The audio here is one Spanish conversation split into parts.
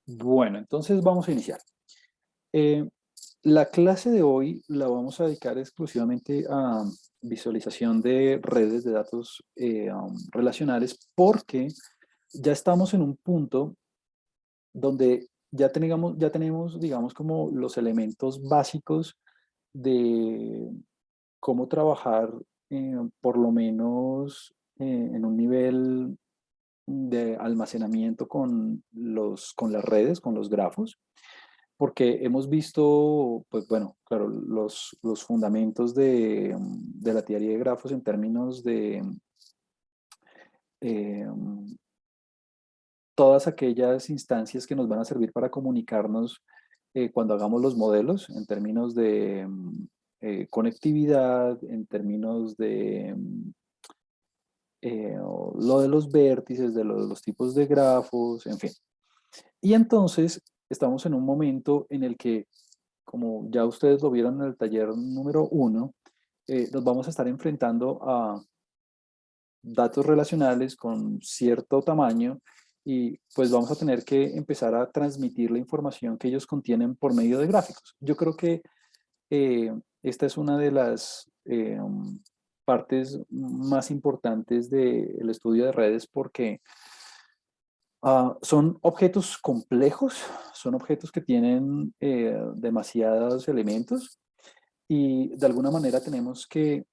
Bueno, entonces vamos a iniciar. Eh, la clase de hoy la vamos a dedicar exclusivamente a visualización de redes de datos relacionales porque ya estamos en un punto donde ya tenemos, digamos, como los elementos básicos de cómo trabajar, por lo menos en un nivel de almacenamiento con las redes, con los grafos, porque hemos visto, pues bueno, claro, los fundamentos de la teoría de grafos en términos de eh, todas aquellas instancias que nos van a servir para comunicarnos cuando hagamos los modelos, en términos de conectividad, en términos de lo de los vértices, de lo de los tipos de grafos, en fin. Y entonces estamos en un momento en el que, como ya ustedes lo vieron en el taller número uno, nos vamos a estar enfrentando a datos relacionales con cierto tamaño y pues vamos a tener que empezar a transmitir la información que ellos contienen por medio de gráficos. Yo creo que esta es una de las partes más importantes del estudio de redes porque son objetos complejos, son objetos que tienen demasiados elementos y de alguna manera tenemos que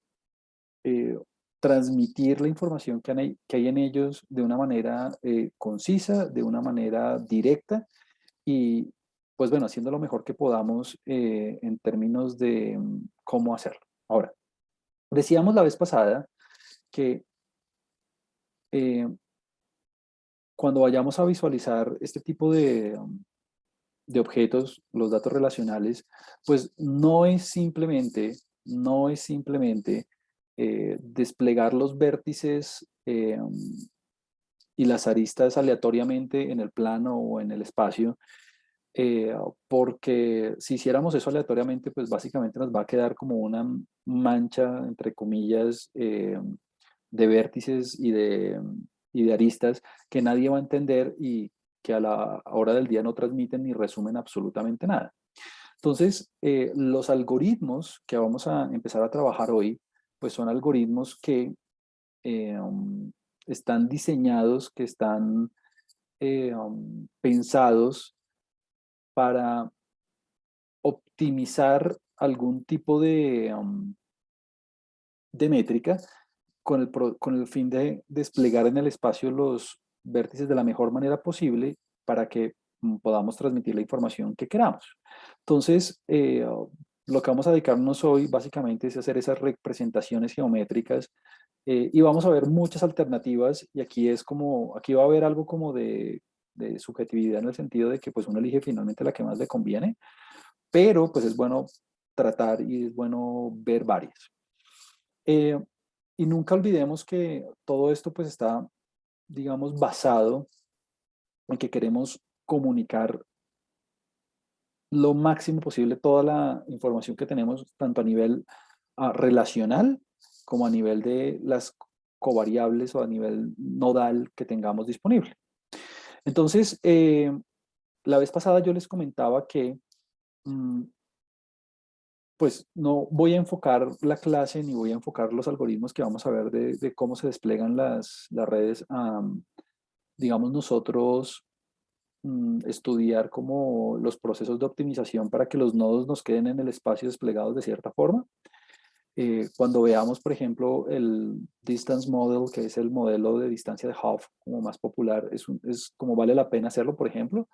eh, transmitir la información que hay en ellos de una manera concisa, de una manera directa y pues bueno, haciendo lo mejor que podamos en términos de cómo hacerlo. Ahora, decíamos la vez pasada que eh, cuando vayamos a visualizar este tipo de objetos, los datos relacionales, pues no es simplemente desplegar los vértices y las aristas aleatoriamente en el plano o en el espacio, eh, porque si hiciéramos eso aleatoriamente, pues básicamente nos va a quedar como una mancha, entre comillas, de vértices y de aristas que nadie va a entender y que a la hora del día no transmiten ni resumen absolutamente nada. Entonces, los algoritmos que vamos a empezar a trabajar hoy, pues son algoritmos que están diseñados, que están pensados para optimizar algún tipo de métrica con el fin de desplegar en el espacio los vértices de la mejor manera posible para que podamos transmitir la información que queramos. Entonces, lo que vamos a dedicarnos hoy básicamente es hacer esas representaciones geométricas y vamos a ver muchas alternativas y aquí va a haber algo como de subjetividad en el sentido de que pues uno elige finalmente la que más le conviene, pero pues es bueno tratar y es bueno ver varias. Eh, y nunca olvidemos que todo esto pues está, digamos, basado en que queremos comunicar lo máximo posible toda la información que tenemos, tanto a nivel relacional como a nivel de las covariables o a nivel nodal que tengamos disponible. Entonces, la vez pasada yo les comentaba que mm, pues no voy a enfocar la clase ni voy a enfocar los algoritmos que vamos a ver de cómo se desplegan las redes digamos nosotros, estudiar como los procesos de optimización para que los nodos nos queden en el espacio desplegados de cierta forma. Cuando veamos, por ejemplo, el Distance Model, que es el modelo de distancia de Hopf como más popular, es como vale la pena hacerlo, por ejemplo,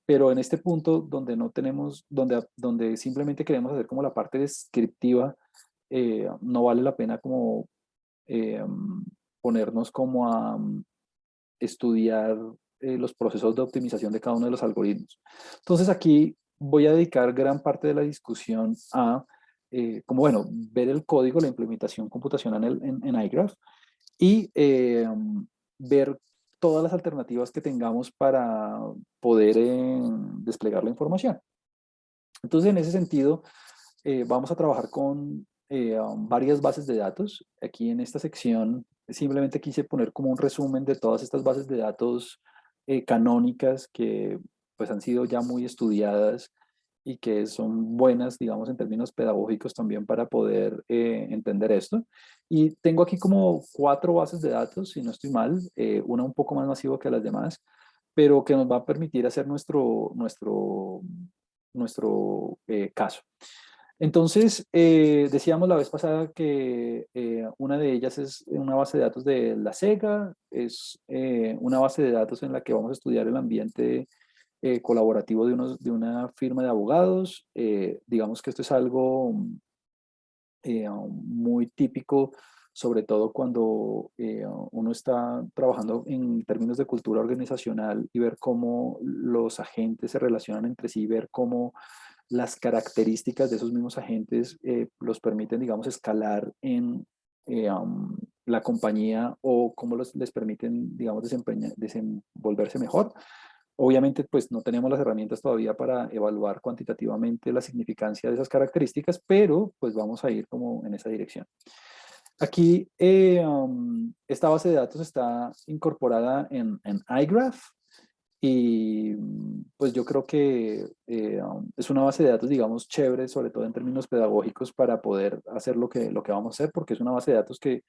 pero en este punto donde no tenemos, donde simplemente queremos hacer como la parte descriptiva, no vale la pena como eh, ponernos como a estudiar los procesos de optimización de cada uno de los algoritmos. Entonces aquí voy a dedicar gran parte de la discusión a, como bueno, ver el código, la implementación computacional en iGraph y ver todas las alternativas que tengamos para poder desplegar la información. Entonces, en ese sentido, vamos a trabajar con varias bases de datos. Aquí en esta sección simplemente quise poner como un resumen de todas estas bases de datos canónicas que pues han sido ya muy estudiadas y que son buenas, digamos, en términos pedagógicos también para poder entender esto. Y tengo aquí como 4 bases de datos, si no estoy mal, una un poco más masiva que las demás, pero que nos va a permitir hacer nuestro caso. Entonces, decíamos la vez pasada que una de ellas es una base de datos de la SEGA, es una base de datos en la que vamos a estudiar el ambiente colaborativo de una firma de abogados. Digamos que esto es algo muy típico, sobre todo cuando uno está trabajando en términos de cultura organizacional y ver cómo los agentes se relacionan entre sí, ver cómo las características de esos mismos agentes los permiten, digamos, escalar en la compañía o cómo les permiten, digamos, desenvolverse mejor. Obviamente, pues no tenemos las herramientas todavía para evaluar cuantitativamente la significancia de esas características, pero pues vamos a ir como en esa dirección. Aquí, esta base de datos está incorporada en iGraph y pues yo creo que es una base de datos, digamos, chévere, sobre todo en términos pedagógicos para poder hacer lo que vamos a hacer, porque es una base de datos que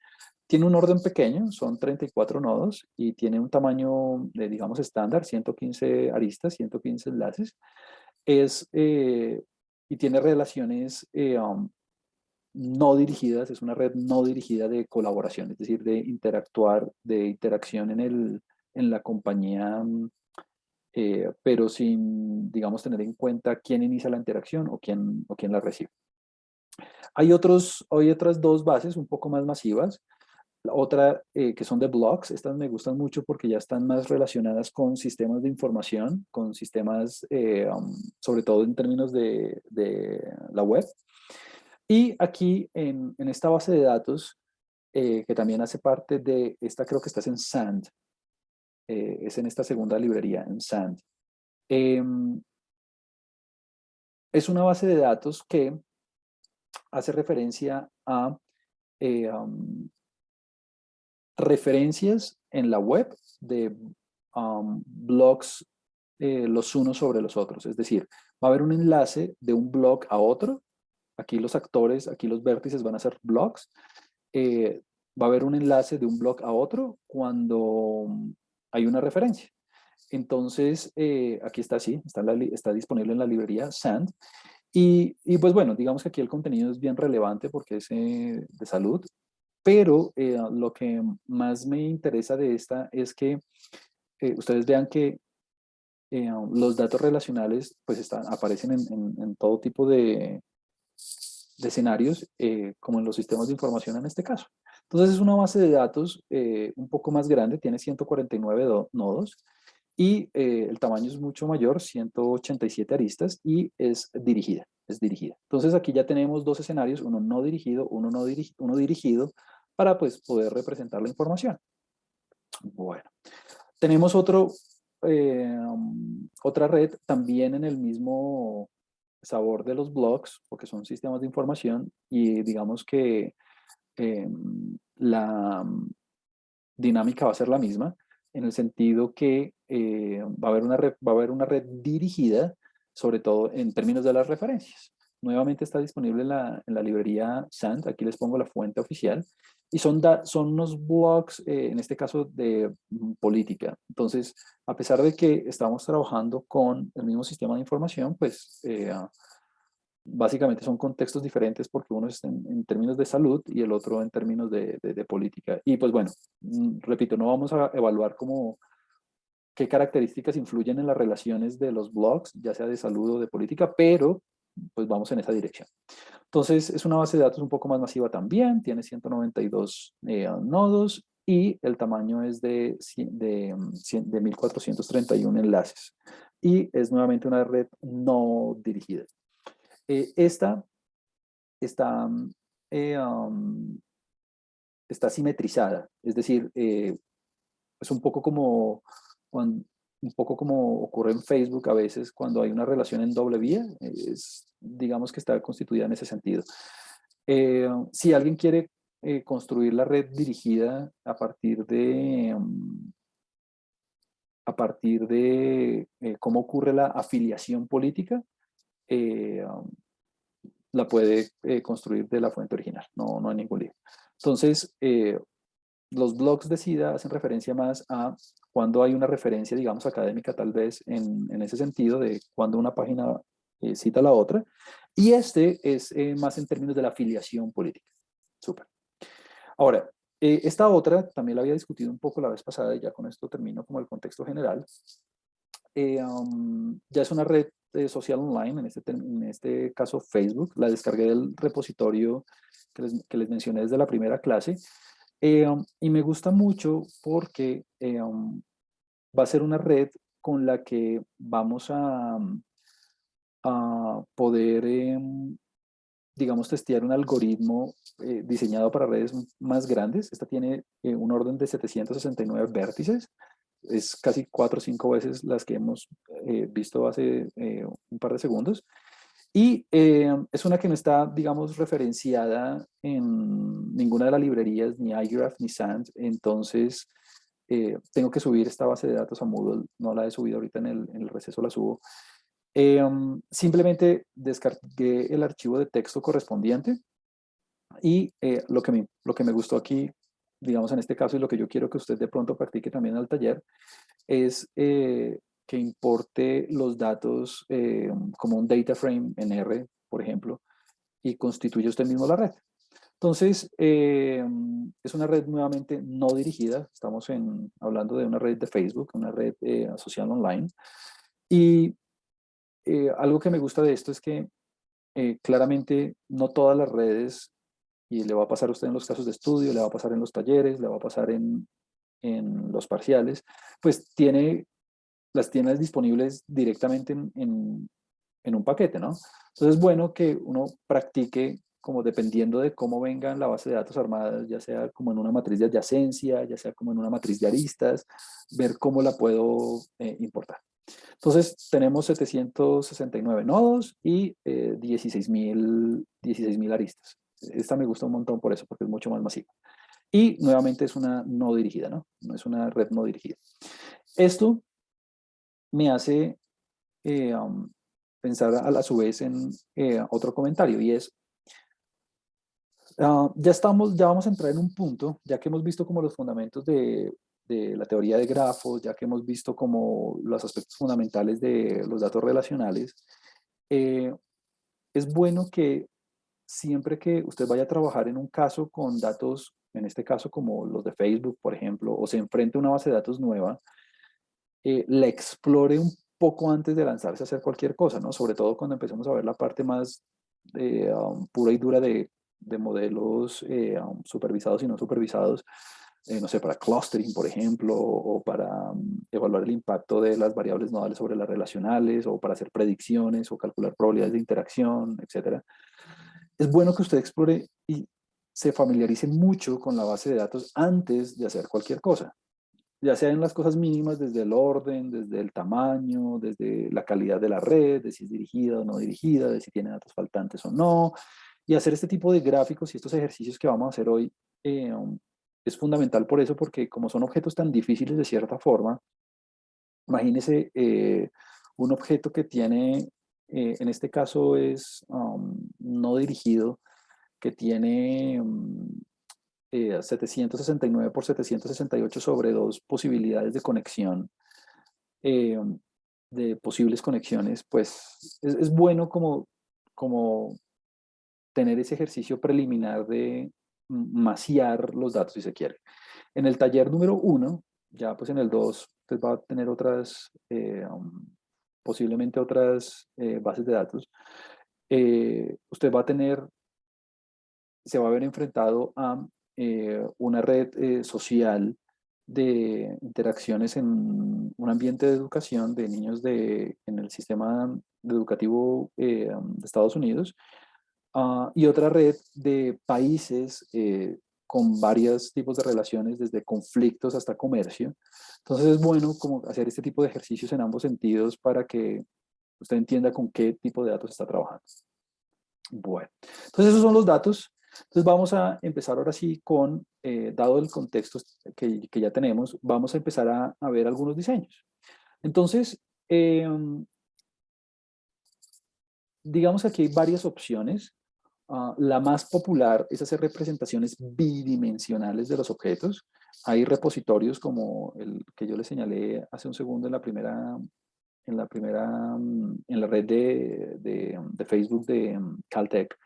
tiene un orden pequeño, son 34 nodos y tiene un tamaño, de, digamos, estándar, 115 aristas, 115 enlaces. Es, y tiene relaciones no dirigidas, es una red no dirigida de colaboración, es decir, de interactuar, de interacción en la compañía, pero sin, digamos, tener en cuenta quién inicia la interacción o quién la recibe. Hay otras 2 bases un poco más masivas. La otra que son de blogs, estas me gustan mucho porque ya están más relacionadas con sistemas de información, con sistemas, sobre todo en términos de la web. Y aquí en esta base de datos, que también hace parte de esta, creo que estás en Sand, es en esta segunda librería, en Sand. Es una base de datos que hace referencia a referencias en la web de blogs los unos sobre los otros. Es decir, va a haber un enlace de un blog a otro. Aquí los actores, aquí los vértices van a ser blogs. Va a haber un enlace de un blog a otro cuando hay una referencia. Entonces, aquí está así, está disponible en la librería Sand. Y pues bueno, digamos que aquí el contenido es bien relevante porque es de salud, pero lo que más me interesa de esta es que ustedes vean que los datos relacionales pues aparecen en todo tipo de escenarios, como en los sistemas de información en este caso. Entonces es una base de datos un poco más grande, tiene 149 nodos y el tamaño es mucho mayor, 187 aristas y es dirigida, es dirigida. Entonces aquí ya tenemos 2 escenarios, uno no dirigido, uno dirigido, para pues poder representar la información. Bueno, tenemos otra red también en el mismo sabor de los blogs, porque son sistemas de información y digamos que la dinámica va a ser la misma, en el sentido que va a haber una red dirigida, sobre todo en términos de las referencias. Nuevamente está disponible en la librería Sand, aquí les pongo la fuente oficial, y son unos blogs, en este caso de política. Entonces, a pesar de que estamos trabajando con el mismo sistema de información, pues básicamente son contextos diferentes porque uno es en términos de salud y el otro en términos de política. Y pues bueno, repito, no vamos a evaluar como qué características influyen en las relaciones de los blogs, ya sea de salud o de política, pero pues vamos en esa dirección. Entonces es una base de datos un poco más masiva también, tiene 192 nodos y el tamaño es de 1431 enlaces. Y es nuevamente una red no dirigida. Esta está, eh, um, está simetrizada, es decir, es un poco como ocurre en Facebook a veces cuando hay una relación en doble vía, digamos que está constituida en ese sentido. Si alguien quiere construir la red dirigida a partir a partir de cómo ocurre la afiliación política, la puede construir de la fuente original, no hay ningún lío. Entonces, los blogs de SIDA hacen referencia más a cuando hay una referencia, digamos, académica tal vez en ese sentido de cuando una página cita a la otra, y este es más en términos de la afiliación política. Súper. Ahora, esta otra también la había discutido un poco la vez pasada y ya con esto termino como el contexto general. Ya es una red social online, en este caso Facebook. La descargué del repositorio que les mencioné desde la primera clase. Y me gusta mucho porque va a ser una red con la que vamos a poder, digamos, testear un algoritmo diseñado para redes más grandes. Esta tiene un orden de 769 vértices. Es casi 4 o 5 veces las que hemos visto hace un par de segundos. Y es una que no está, digamos, referenciada en ninguna de las librerías, ni iGraph ni Sand. Entonces, tengo que subir esta base de datos a Moodle. No la he subido ahorita en el receso, la subo. Simplemente descargué el archivo de texto correspondiente y lo que me gustó aquí, digamos en este caso, y lo que yo quiero que usted de pronto practique también al taller, es que importe los datos como un data frame en R, por ejemplo, y constituye usted mismo la red. Entonces, es una red nuevamente no dirigida. Estamos hablando de una red de Facebook, una red social online. Y algo que me gusta de esto es que claramente no todas las redes, y le va a pasar a usted en los casos de estudio, le va a pasar en los talleres, le va a pasar en los parciales, pues las tiene disponibles directamente en un paquete, ¿no? Entonces es bueno que uno practique como dependiendo de cómo vengan la base de datos armadas, ya sea como en una matriz de adyacencia, ya sea como en una matriz de aristas, ver cómo la puedo importar. Entonces tenemos 769 nodos y 16.000 aristas. Esta me gusta un montón por eso, porque es mucho más masiva. Y nuevamente es una no dirigida, ¿no? No es una red no dirigida. Esto me hace pensar a su vez en otro comentario, y es, ya vamos a entrar en un punto, ya que hemos visto como los fundamentos de la teoría de grafos, ya que hemos visto como los aspectos fundamentales de los datos relacionales. Es bueno que siempre que usted vaya a trabajar en un caso con datos, en este caso como los de Facebook, por ejemplo, o se enfrente a una base de datos nueva, la explore un poco antes de lanzarse a hacer cualquier cosa, ¿no? Sobre todo cuando empecemos a ver la parte más pura y dura de modelos supervisados y no supervisados, no sé, para clustering, por ejemplo, o para evaluar el impacto de las variables nodales sobre las relacionales, o para hacer predicciones, o calcular probabilidades de interacción, etc. Es bueno que usted explore y se familiarice mucho con la base de datos antes de hacer cualquier cosa, ya sea en las cosas mínimas, desde el orden, desde el tamaño, desde la calidad de la red, de si es dirigida o no dirigida, de si tiene datos faltantes o no, y hacer este tipo de gráficos y estos ejercicios que vamos a hacer hoy es fundamental por eso, porque como son objetos tan difíciles de cierta forma, imagínese un objeto que tiene, en este caso es no dirigido, que tiene 769 por 768 sobre dos posibilidades de conexión, eh, de posibles conexiones, pues es bueno como tener ese ejercicio preliminar de maciar los datos si se quiere. En el taller número 1, ya pues en el 2, usted va a tener otras, posiblemente otras bases de datos. Usted va a tener, se va a ver enfrentado a una red social de interacciones en un ambiente de educación de niños en el sistema educativo de Estados Unidos, y otra red de países con varios tipos de relaciones, desde conflictos hasta comercio. Entonces es bueno como hacer este tipo de ejercicios en ambos sentidos para que usted entienda con qué tipo de datos está trabajando. Bueno, entonces esos son los datos. Entonces vamos a empezar ahora sí con dado el contexto que ya tenemos, vamos a empezar a ver algunos diseños. Entonces, digamos que aquí hay varias opciones. La más popular es hacer representaciones bidimensionales de los objetos. Hay repositorios como el que yo les señalé hace un segundo en la red de Facebook de Caltech.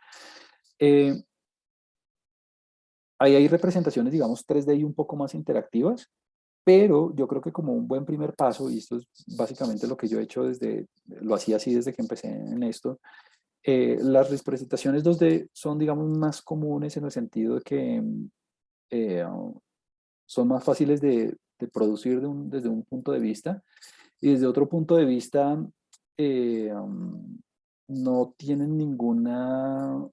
Ahí hay representaciones, digamos, 3D y un poco más interactivas, pero yo creo que como un buen primer paso, y esto es básicamente lo que yo he hecho lo hacía así desde que empecé en esto, las representaciones 2D son, digamos, más comunes en el sentido de que eh, son más fáciles de producir desde un punto de vista, y desde otro punto de vista no tienen ninguna,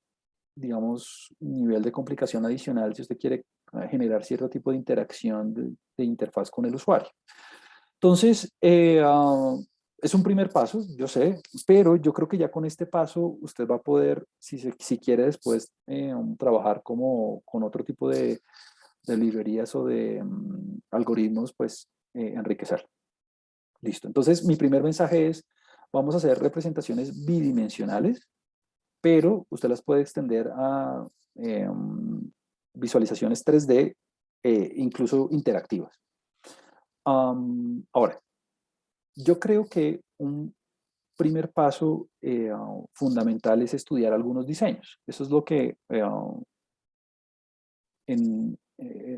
digamos, nivel de complicación adicional si usted quiere generar cierto tipo de interacción de interfaz con el usuario. Entonces, es un primer paso, yo sé, pero yo creo que ya con este paso usted va a poder, si quiere después, trabajar con otro tipo de librerías o de algoritmos, pues enriquecer. Listo. Entonces, mi primer mensaje es, vamos a hacer representaciones bidimensionales, pero usted las puede extender a visualizaciones 3D, incluso interactivas. Ahora, yo creo que un primer paso fundamental es estudiar algunos diseños. Eso es lo que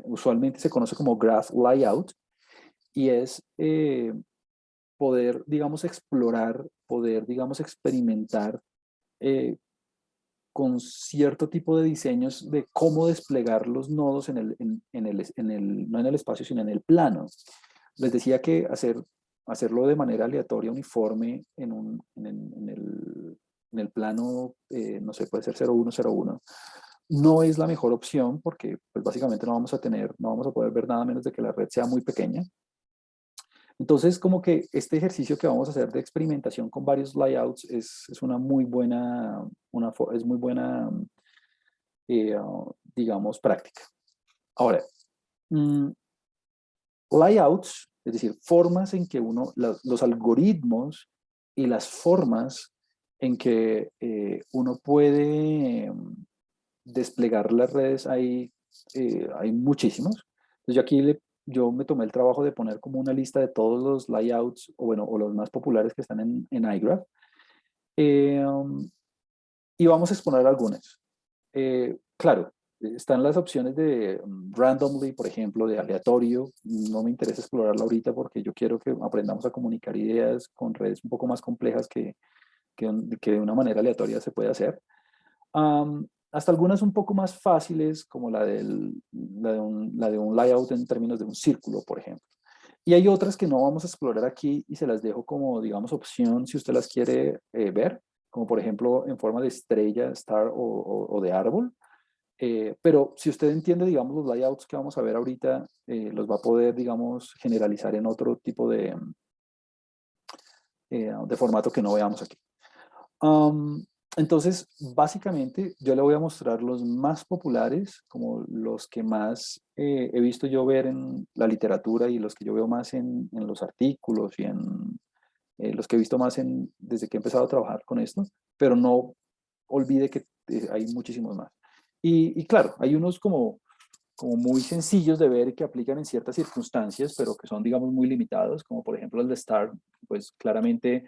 usualmente se conoce como graph layout, y es poder, digamos, explorar, poder, digamos, experimentar eh, con cierto tipo de diseños de cómo desplegar los nodos no en el espacio, sino en el plano. Les decía que hacerlo de manera aleatoria, uniforme, en el plano, no sé, puede ser 0101, no es la mejor opción porque pues, básicamente no vamos a poder ver nada menos de que la red sea muy pequeña. Entonces, como que este ejercicio que vamos a hacer de experimentación con varios layouts es una muy buena, es muy buena, digamos, práctica. Ahora, mm, layouts, es decir, formas en que los algoritmos y las formas en que uno puede desplegar las redes, hay muchísimos. Entonces yo me tomé el trabajo de poner como una lista de todos los layouts, o bueno, o los más populares que están en iGraph. Eh, y vamos a exponer algunas. Claro, están las opciones de randomly, por ejemplo, de aleatorio. No me interesa explorarla ahorita porque yo quiero que aprendamos a comunicar ideas con redes un poco más complejas que de una manera aleatoria se puede hacer. Hasta algunas un poco más fáciles, como la de un layout en términos de un círculo, por ejemplo. Y hay otras que no vamos a explorar aquí y se las dejo como, digamos, opción si usted las quiere ver, como por ejemplo en forma de estrella, star o de árbol. Pero si usted entiende, digamos, los layouts que vamos a ver ahorita, los va a poder, digamos, generalizar en otro tipo de formato que no veamos aquí. Entonces, básicamente, yo le voy a mostrar los más populares, como los que más he visto yo ver en la literatura y los que yo veo más en los artículos y en los que he visto más desde que he empezado a trabajar con esto, pero no olvide que hay muchísimos más. Y claro, hay unos como muy sencillos de ver que aplican en ciertas circunstancias, pero que son, digamos, muy limitados, como por ejemplo el de Star, pues claramente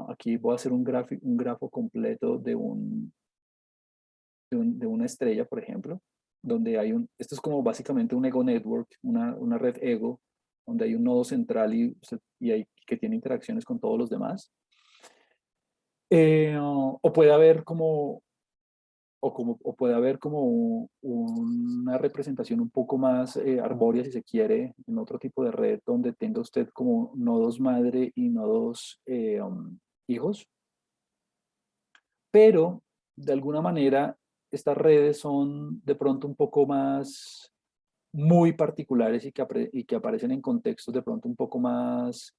aquí voy a hacer un grafo completo de una estrella, por ejemplo, donde esto es como básicamente un ego network, una red ego, donde hay un nodo central que tiene interacciones con todos los demás. O puede haber o puede haber como una representación un poco más arbórea, si se quiere, en otro tipo de red, donde tenga usted como nodos madre y nodos hijos. Pero de alguna manera estas redes son de pronto un poco más muy particulares y que aparecen en contextos de pronto un poco más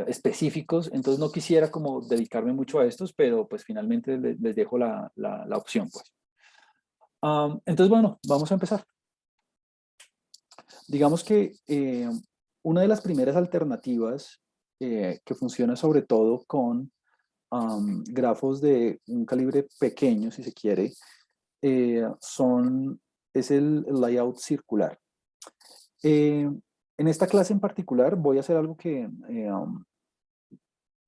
específicos, entonces no quisiera como dedicarme mucho a estos, pero pues finalmente les dejo la opción, pues. Entonces, bueno, vamos a empezar. Digamos que una de las primeras alternativas que funciona sobre todo con grafos de un calibre pequeño, si se quiere, es el layout circular. En esta clase en particular voy a hacer algo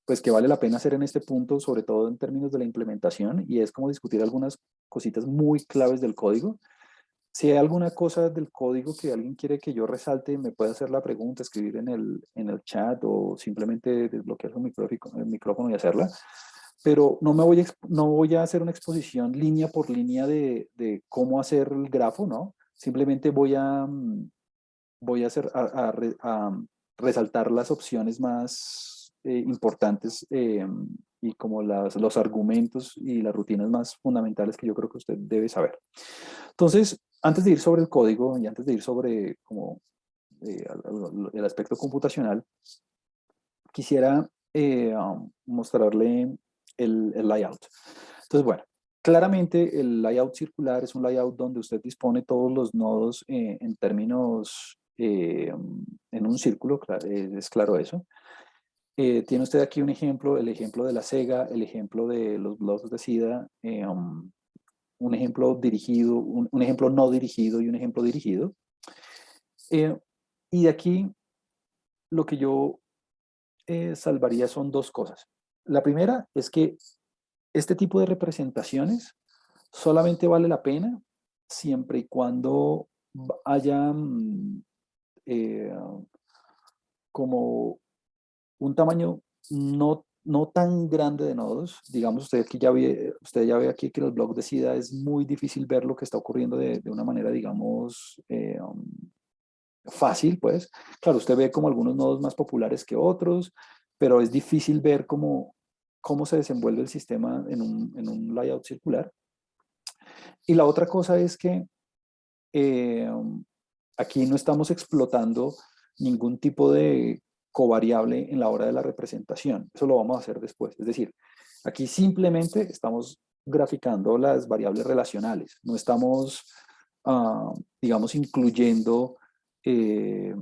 pues que vale la pena hacer en este punto, sobre todo en términos de la implementación, y es como discutir algunas cositas muy claves del código. Si hay alguna cosa del código que alguien quiere que yo resalte, me puede hacer la pregunta, escribir en el chat o simplemente desbloquear el micrófono y hacerla. Pero no voy a hacer una exposición línea por línea de cómo hacer el grafo, ¿no? Simplemente voy a, hacer, a resaltar las opciones más importantes y como los argumentos y las rutinas más fundamentales que yo creo que usted debe saber. Entonces, antes de ir sobre el código y antes de ir sobre como, el aspecto computacional, quisiera mostrarle el layout. Entonces, bueno, claramente el layout circular es un layout donde usted dispone todos los nodos en términos, en un círculo, es claro eso. Tiene usted aquí un ejemplo, el ejemplo de la Sega, el ejemplo de los blogs de SIDA, un ejemplo dirigido, un ejemplo no dirigido y un ejemplo dirigido. Y de aquí lo que yo salvaría son dos cosas. La primera es que este tipo de representaciones solamente vale la pena siempre y cuando haya eh, como un tamaño no tan grande de nodos. Digamos, usted ya ve aquí que los blogs de SIDA es muy difícil ver lo que está ocurriendo de una manera, digamos, fácil, pues. Claro, usted ve como algunos nodos más populares que otros, pero es difícil ver cómo se desenvuelve el sistema en un layout circular. Y la otra cosa es que eh, aquí no estamos explotando ningún tipo de covariable en la hora de la representación. Eso lo vamos a hacer después. Es decir, aquí simplemente estamos graficando las variables relacionales. No estamos, digamos, incluyendo eh,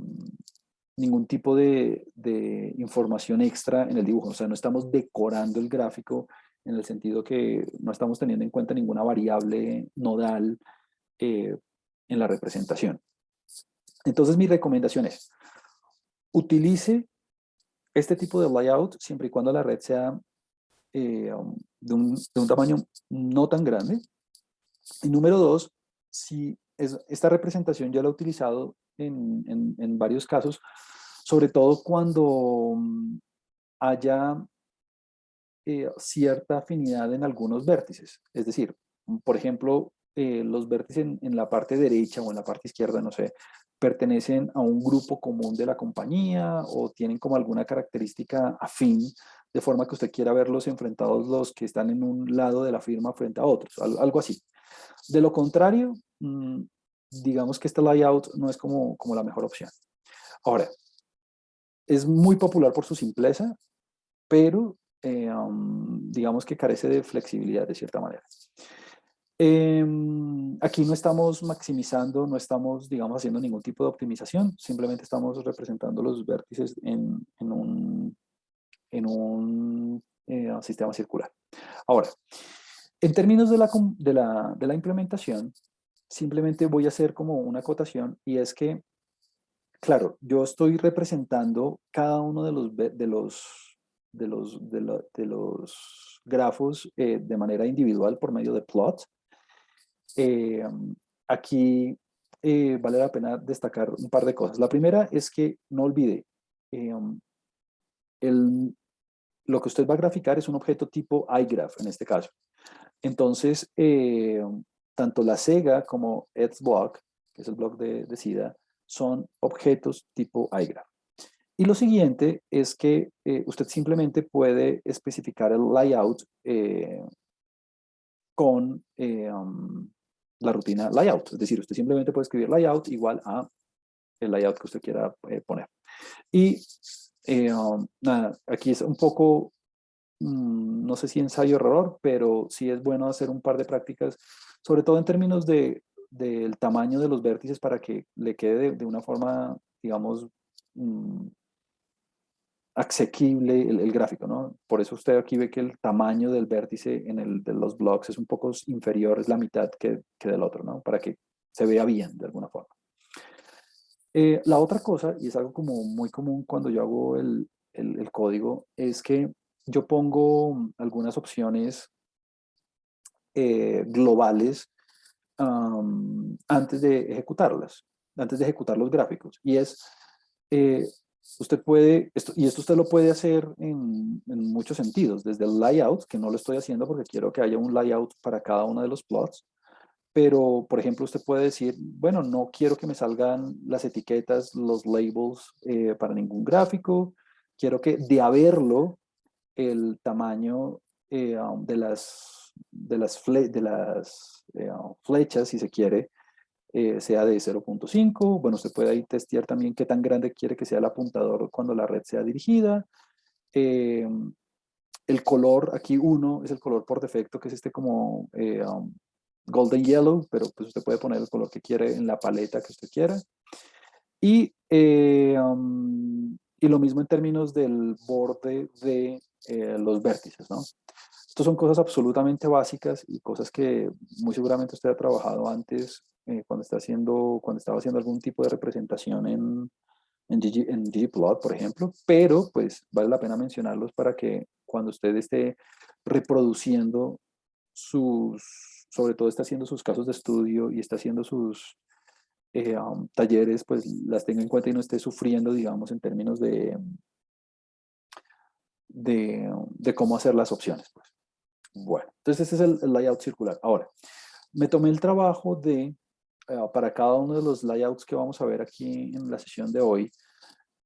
ningún tipo de información extra en el dibujo. O sea, no estamos decorando el gráfico en el sentido que no estamos teniendo en cuenta ninguna variable nodal eh, en la representación. Entonces, mi recomendación es, utilice este tipo de layout siempre y cuando la red sea de un tamaño no tan grande. Y número dos, si esta representación ya la he utilizado en varios casos, sobre todo cuando haya cierta afinidad en algunos vértices. Es decir, por ejemplo, los vértices en la parte derecha o en la parte izquierda, no sé, pertenecen a un grupo común de la compañía o tienen como alguna característica afín, de forma que usted quiera verlos enfrentados los que están en un lado de la firma frente a otros, algo así. De lo contrario, digamos que este layout no es como la mejor opción. Ahora, es muy popular por su simpleza, pero digamos que carece de flexibilidad de cierta manera. Aquí no estamos maximizando, no estamos, digamos, haciendo ningún tipo de optimización, simplemente estamos representando los vértices en un sistema circular. Ahora, en términos de la implementación, simplemente voy a hacer como una acotación y es que, claro, yo estoy representando cada uno de los grafos de manera individual por medio de plot. Eh, Aquí vale la pena destacar un par de cosas. La primera es que no olvide, eh, el, lo que usted va a graficar es un objeto tipo iGraph en este caso. Entonces, tanto la Sega como EdgeBlock, que es el blog de SIDA, son objetos tipo iGraph. Y lo siguiente es que usted simplemente puede especificar el layout con la rutina layout. Es decir, usted simplemente puede escribir layout igual a el layout que usted quiera poner. Y Nada, aquí es un poco, no sé si ensayo-error, pero sí es bueno hacer un par de prácticas, sobre todo en términos del tamaño de los vértices para que le quede de una forma, digamos, mm, asequible el gráfico, ¿no? Por eso usted aquí ve que el tamaño del vértice en el de los blocks es un poco inferior, es la mitad que del otro, ¿no? Para que se vea bien de alguna forma. La otra cosa, y es algo como muy común cuando yo hago el código, es que yo pongo algunas opciones globales antes de ejecutarlas, antes de ejecutar los gráficos. Y es, eh, usted puede, y esto usted lo puede hacer en muchos sentidos, desde el layout, que no lo estoy haciendo porque quiero que haya un layout para cada uno de los plots, pero, por ejemplo, usted puede decir, bueno, no quiero que me salgan las etiquetas, los labels para ningún gráfico. Quiero que de haberlo, el tamaño de las flechas, si se quiere, sea de 0.5. Bueno, usted puede ahí testear también qué tan grande quiere que sea el apuntador cuando la red sea dirigida. Eh, el color, aquí uno es el color por defecto, que es este como golden yellow, pero pues usted puede poner el color que quiere en la paleta que usted quiera. Y lo mismo en términos del borde de los vértices, ¿no? Estos son cosas absolutamente básicas y cosas que muy seguramente usted ha trabajado antes cuando estaba haciendo algún tipo de representación en ggplot, por ejemplo, pero pues vale la pena mencionarlos para que cuando usted esté reproduciendo sobre todo está haciendo sus casos de estudio y está haciendo sus talleres, pues las tenga en cuenta y no esté sufriendo, digamos, en términos de cómo hacer las opciones. Pues. Bueno, entonces ese es el layout circular. Ahora, me tomé el trabajo para cada uno de los layouts que vamos a ver aquí en la sesión de hoy,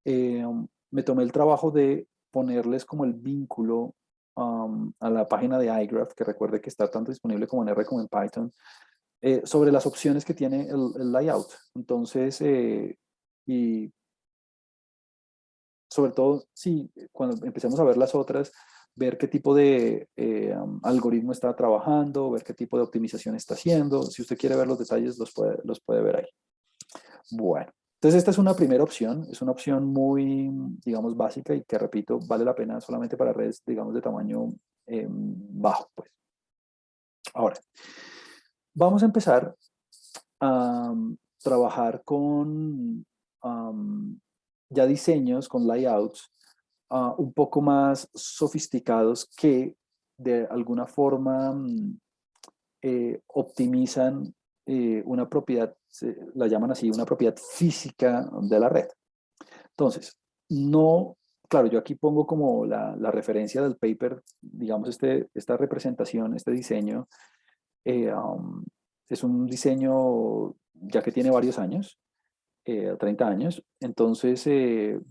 me tomé el trabajo de ponerles como el vínculo a la página de iGraph, que recuerde que está tanto disponible como en R como en Python, sobre las opciones que tiene el layout. Entonces, y sobre todo, sí, cuando empecemos a ver las otras, ver qué tipo de algoritmo está trabajando, ver qué tipo de optimización está haciendo. Si usted quiere ver los detalles, los puede ver ahí. Bueno, entonces esta es una primera opción, es una opción muy, digamos, básica y que, repito, vale la pena solamente para redes, digamos, de tamaño bajo, pues. Ahora, vamos a empezar a trabajar con ya diseños, con layouts un poco más sofisticados que de alguna forma optimizan una propiedad, la llaman así, una propiedad física de la red. Entonces, no, claro, yo aquí pongo como la referencia del paper, digamos, esta representación, este diseño, eh, um, es un diseño ya que tiene varios años, 30 años. Entonces,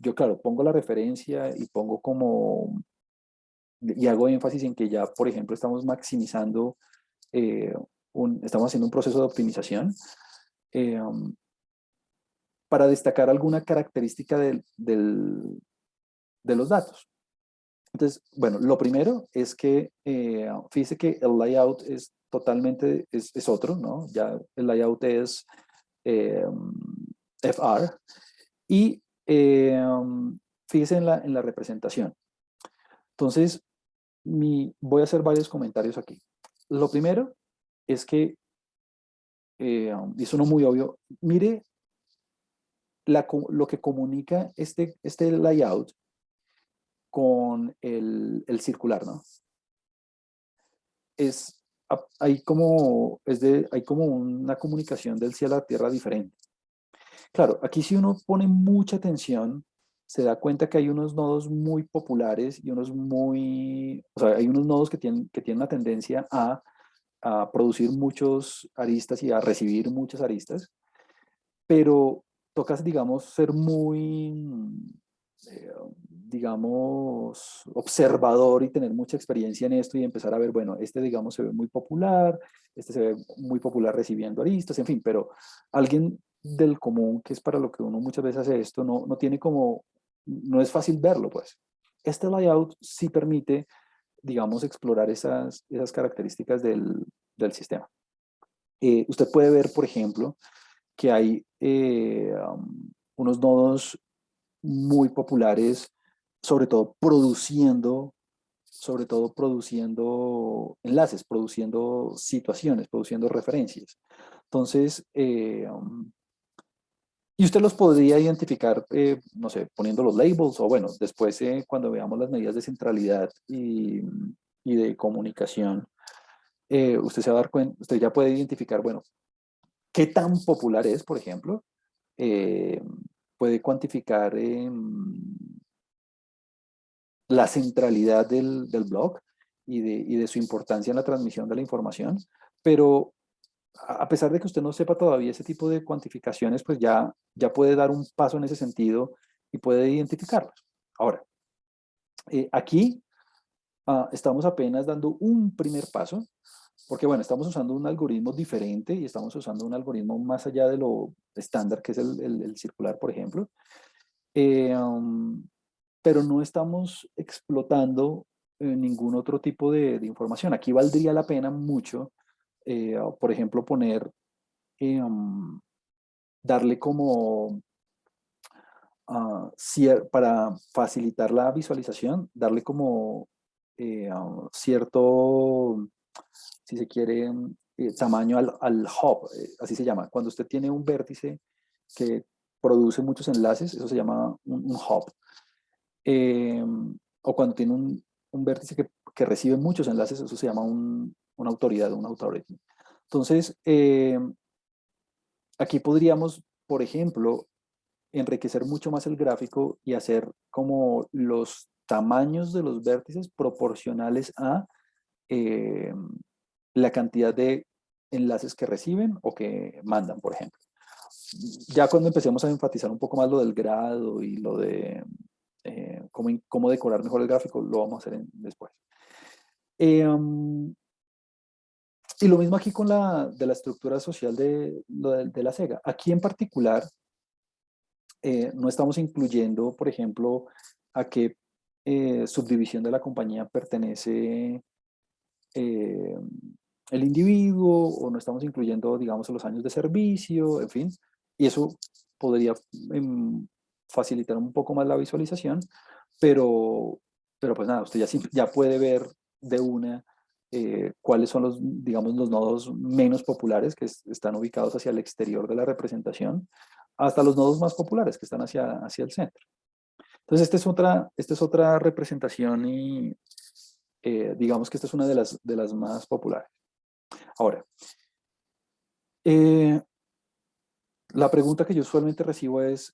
yo, claro, pongo la referencia y pongo como, y hago énfasis en que ya, por ejemplo, estamos maximizando, eh, estamos haciendo un proceso de optimización eh, um, para destacar alguna característica de los datos. Entonces, bueno, lo primero es que fíjese que el layout es totalmente, es otro, ¿no? Ya el layout es eh, FR y fíjese en la representación. Entonces, voy a hacer varios comentarios aquí. Lo primero es que, y eso no muy obvio, mire lo que comunica este layout con el circular, ¿no? Hay como una comunicación del cielo a la tierra diferente. Claro, aquí si uno pone mucha atención, se da cuenta que hay unos nodos muy populares y o sea, hay unos nodos que tienen una tendencia a producir muchos aristas y a recibir muchas aristas, pero tocas, digamos, ser muy, digamos, observador y tener mucha experiencia en esto y empezar a ver, bueno, digamos, se ve muy popular, se ve muy popular recibiendo aristas, en fin, pero alguien del común, que es para lo que uno muchas veces hace esto, no tiene como no es fácil verlo, pues. Este layout sí permite, digamos, explorar esas características del sistema. Usted puede ver, por ejemplo, que hay unos nodos muy populares, sobre todo produciendo enlaces, produciendo situaciones, produciendo referencias. Entonces, y usted los podría identificar, no sé, poniendo los labels o bueno, después cuando veamos las medidas de centralidad y de comunicación, usted se va a dar cuenta, usted ya puede identificar, bueno, qué tan popular es, por ejemplo, eh, puede cuantificar la centralidad del blog y de su importancia en la transmisión de la información, pero a pesar de que usted no sepa todavía ese tipo de cuantificaciones, pues ya puede dar un paso en ese sentido y puede identificarlos. Ahora, aquí estamos apenas dando un primer paso, porque bueno, estamos usando un algoritmo diferente y estamos usando un algoritmo más allá de lo estándar, que es el circular, por ejemplo. Eh, um, pero no estamos explotando ningún otro tipo de información. Aquí valdría la pena mucho, por ejemplo, darle como, para facilitar la visualización, darle como cierto, si se quiere, tamaño al hub, así se llama. Cuando usted tiene un vértice que produce muchos enlaces, eso se llama un hub. O cuando tiene un vértice que recibe muchos enlaces, eso se llama una autoridad, un authority. Entonces, aquí podríamos, por ejemplo, enriquecer mucho más el gráfico y hacer como los tamaños de los vértices proporcionales a eh, la cantidad de enlaces que reciben o que mandan, por ejemplo. Ya cuando empecemos a enfatizar un poco más lo del grado y lo de cómo decorar mejor el gráfico, lo vamos a hacer después. Y lo mismo aquí con de la estructura social de la SEGA. Aquí en particular, no estamos incluyendo, por ejemplo, a qué subdivisión de la compañía pertenece eh, el individuo, o no estamos incluyendo, digamos, los años de servicio, en fin. Y eso podría facilitar un poco más la visualización, pero, pero pues nada, usted ya puede ver de una cuáles son los, digamos, los nodos menos populares que están ubicados hacia el exterior de la representación, hasta los nodos más populares que están hacia el centro. Entonces, esta es otra representación y digamos que esta es una de las más populares. Ahora, eh, la pregunta que yo usualmente recibo es,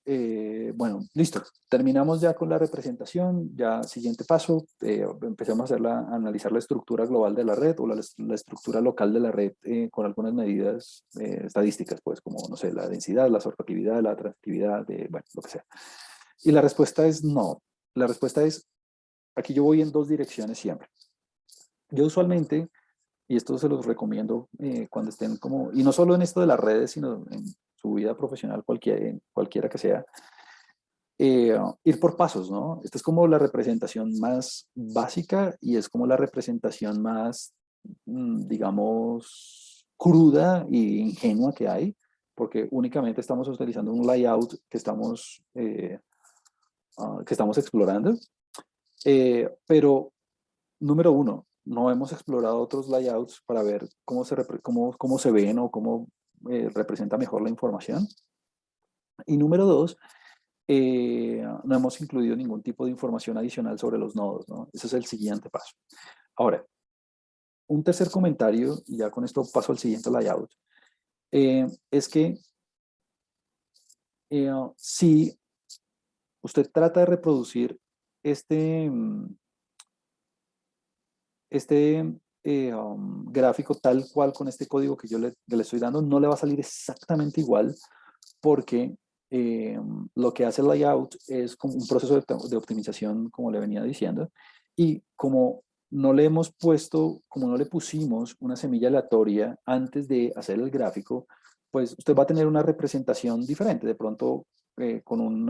bueno, listo, terminamos ya con la representación, ya siguiente paso, empecemos a analizar la estructura global de la red o la estructura local de la red con algunas medidas estadísticas, pues como, no sé, la densidad, la sorpresividad, la atractividad, bueno, lo que sea. Y la respuesta es no. La respuesta es, aquí yo voy en dos direcciones siempre. Yo usualmente, y esto se los recomiendo cuando estén como, y no solo en esto de las redes, sino en su vida profesional, cualquiera que sea, ir por pasos, ¿no? Esta es como la representación más básica y es como la representación más, digamos, cruda e ingenua que hay, porque únicamente estamos utilizando un layout que estamos explorando. Pero, número uno, no hemos explorado otros layouts para ver cómo se ven o cómo representa mejor la información. Y número dos, no hemos incluido ningún tipo de información adicional sobre los nodos, ¿no? Ese es el siguiente paso. Ahora, un tercer comentario, y ya con esto paso al siguiente layout, es que si usted trata de reproducir este, gráfico tal cual con este código que yo le estoy dando, no le va a salir exactamente igual porque lo que hace el layout es como un proceso de optimización, como le venía diciendo, y como no le hemos puesto, como no le pusimos una semilla aleatoria antes de hacer el gráfico, pues usted va a tener una representación diferente, de pronto con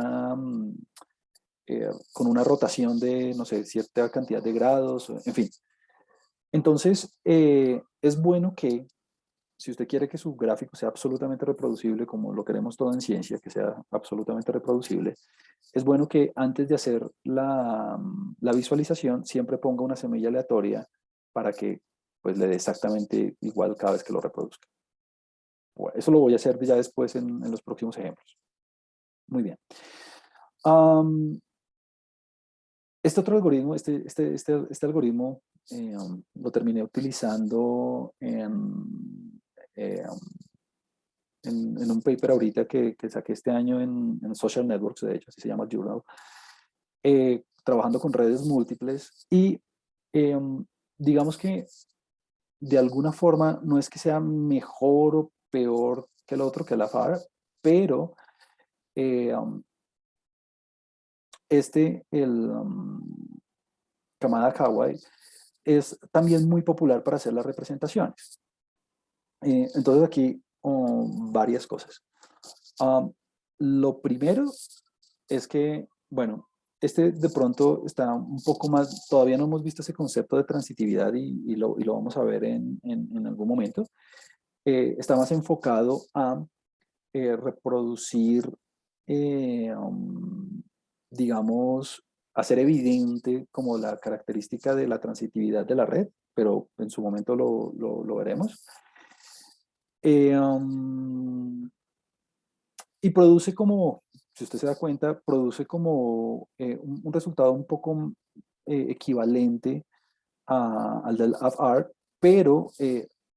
con una rotación de, no sé, cierta cantidad de grados, en fin. Entonces, es bueno que, si usted quiere que su gráfico sea absolutamente reproducible, como lo queremos todo en ciencia, que sea absolutamente reproducible, es bueno que antes de hacer la visualización siempre ponga una semilla aleatoria para que pues, le dé exactamente igual cada vez que lo reproduzca. Bueno, eso lo voy a hacer ya después en los próximos ejemplos. Muy bien. Este otro algoritmo, este algoritmo lo terminé utilizando eh, en un paper ahorita que saqué este año en Social Networks, de hecho, así se llama el journal, trabajando con redes múltiples y digamos que de alguna forma no es que sea mejor o peor que el otro, que la FAR, pero eh, um, Kamada Kawai, es también muy popular para hacer las representaciones. Entonces aquí varias cosas. Lo primero es que, bueno, este de pronto está un poco más, todavía no hemos visto ese concepto de transitividad y lo vamos a ver en algún momento. Está más enfocado a reproducir, digamos, hacer evidente como la característica de la transitividad de la red, pero en su momento lo veremos. Y produce como, si usted se da cuenta, produce como un resultado un poco equivalente al del AFR, pero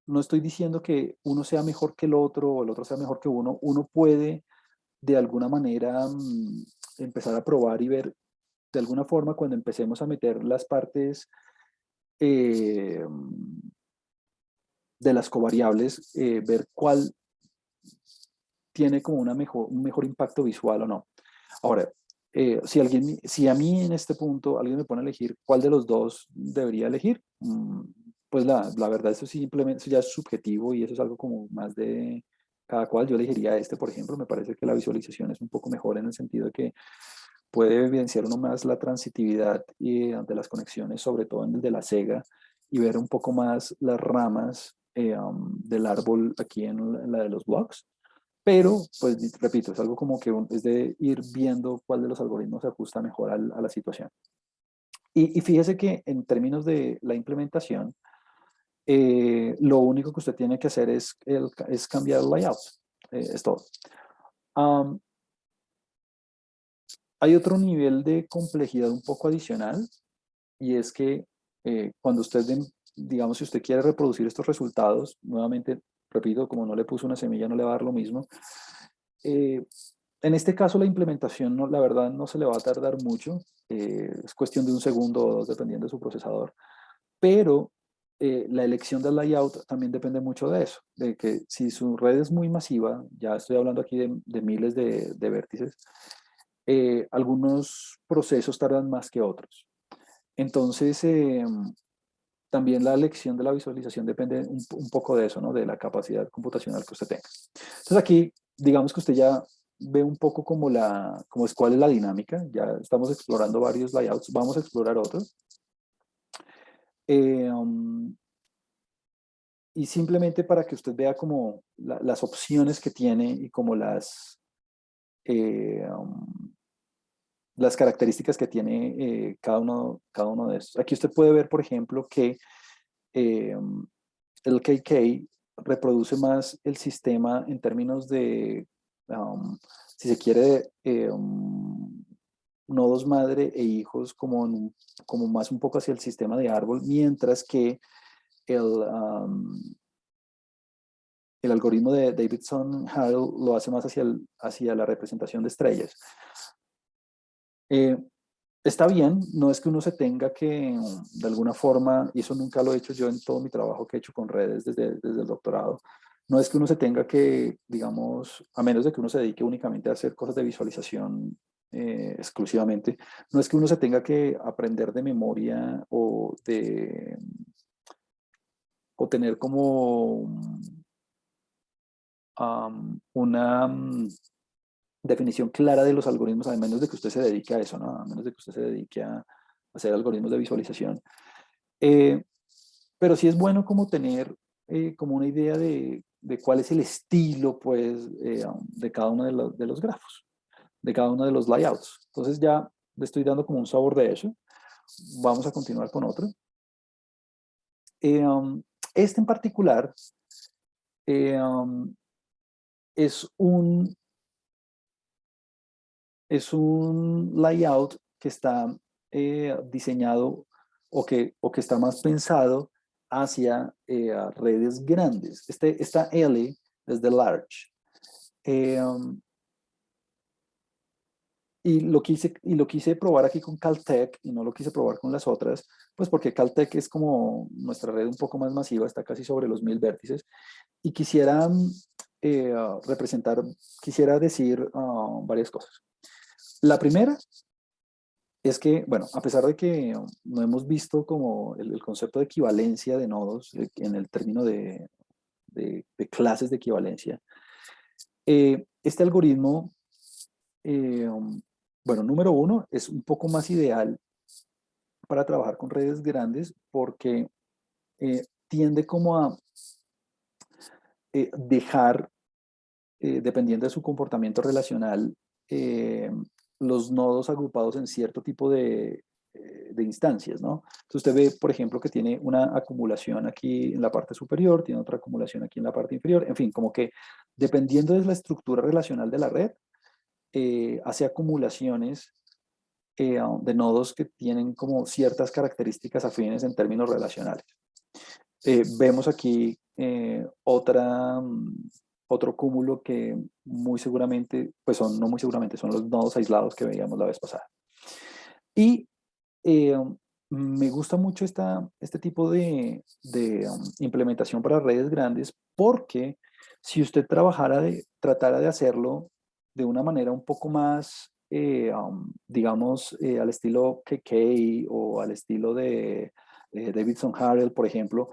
no estoy diciendo que uno sea mejor que el otro o el otro sea mejor que uno. Uno puede de alguna manera empezar a probar y ver de alguna forma cuando empecemos a meter las partes eh, de las covariables, ver cuál tiene como un mejor impacto visual o no. Ahora, si a mí en este punto alguien me pone a elegir cuál de los dos debería elegir, pues la verdad eso simplemente eso ya es subjetivo y eso es algo como más de cada cual. Yo elegiría este, por ejemplo, me parece que la visualización es un poco mejor en el sentido de que puede evidenciar uno más la transitividad de las conexiones, sobre todo en el de la Sega, y ver un poco más las ramas del árbol aquí en la de los blocks. Pero, pues repito, es algo como que es de ir viendo cuál de los algoritmos se ajusta mejor a la situación. Y fíjese que en términos de la implementación, lo único que usted tiene que hacer es cambiar el layout. Es todo. Um, Hay otro nivel de complejidad un poco adicional y es que cuando usted, digamos, si usted quiere reproducir estos resultados, nuevamente, repito, como no le puso una semilla, no le va a dar lo mismo. En este caso, la implementación, no, la verdad, no se le va a tardar mucho. Es cuestión de un segundo o dos, dependiendo de su procesador. Pero la elección del layout también depende mucho de eso, de que si su red es muy masiva, ya estoy hablando aquí de miles de vértices, algunos procesos tardan más que otros. Entonces, también la elección de la visualización depende un poco de eso, ¿no? De la capacidad computacional que usted tenga. Entonces aquí, digamos que usted ya ve un poco como es cuál es la dinámica. Ya estamos explorando varios layouts, vamos a explorar otros. Y simplemente para que usted vea como las opciones que tiene y como eh, um, las características que tiene cada uno de estos. Aquí usted puede ver, por ejemplo, que eh, el KK reproduce más el sistema en términos de, si se quiere, nodos madre e hijos como más un poco hacia el sistema de árbol, mientras que el, el algoritmo de Davidson-Harrell lo hace más hacia la representación de estrellas. Está bien, no es que uno se tenga que, de alguna forma, y eso nunca lo he hecho yo en todo mi trabajo que he hecho con redes desde el doctorado, no es que uno se tenga que, digamos, a menos de que uno se dedique únicamente a hacer cosas de visualización exclusivamente, no es que uno se tenga que aprender de memoria o tener como una definición clara de los algoritmos, a menos de que usted se dedique a eso, ¿no? A menos de que usted se dedique a hacer algoritmos de visualización. Pero sí es bueno como tener como una idea de cuál es el estilo, pues, de cada uno de los grafos, de cada uno de los layouts. Entonces ya le estoy dando como un sabor de eso. Vamos a continuar con otro. Este en particular eh, um, es un layout que está diseñado o que está más pensado hacia redes grandes. Esta L es de large. Eh, um, y lo quise probar aquí con Caltech y no lo quise probar con las otras, pues porque Caltech es como nuestra red un poco más masiva, está casi sobre los 1000 vértices. Y quisiera representar, quisiera decir varias cosas. La primera es que, bueno, a pesar de que no hemos visto como el concepto de equivalencia de nodos en el término de clases de equivalencia, este algoritmo, eh, bueno, número uno, es un poco más ideal para trabajar con redes grandes porque tiende como a dejar, dependiendo de su comportamiento relacional, los nodos agrupados en cierto tipo de instancias, ¿no? Entonces usted ve, por ejemplo, que tiene una acumulación aquí en la parte superior, tiene otra acumulación aquí en la parte inferior, en fin, como que dependiendo de la estructura relacional de la red, hace acumulaciones de nodos que tienen como ciertas características afines en términos relacionales. Vemos aquí otro cúmulo que muy seguramente, pues no muy seguramente, son los nodos aislados que veíamos la vez pasada. Y eh, me gusta mucho este tipo de implementación para redes grandes porque si usted tratara de hacerlo de una manera un poco más, digamos, al estilo KK o al estilo de Davidson Harrell, por ejemplo,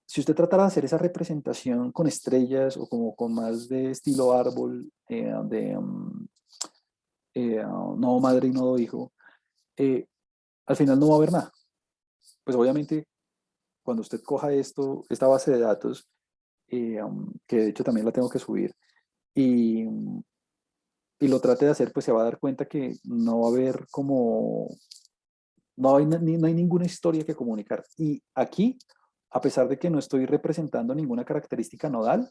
si usted tratara de hacer esa representación con estrellas o como con más de estilo árbol, nodo madre y nodo hijo, eh, al final no va a haber nada. Pues obviamente cuando usted coja esta base de datos, que de hecho también la tengo que subir, y, y lo trate de hacer, pues se va a dar cuenta que no va a haber como, no hay ninguna historia que comunicar. Y aquí, a pesar de que no estoy representando ninguna característica nodal,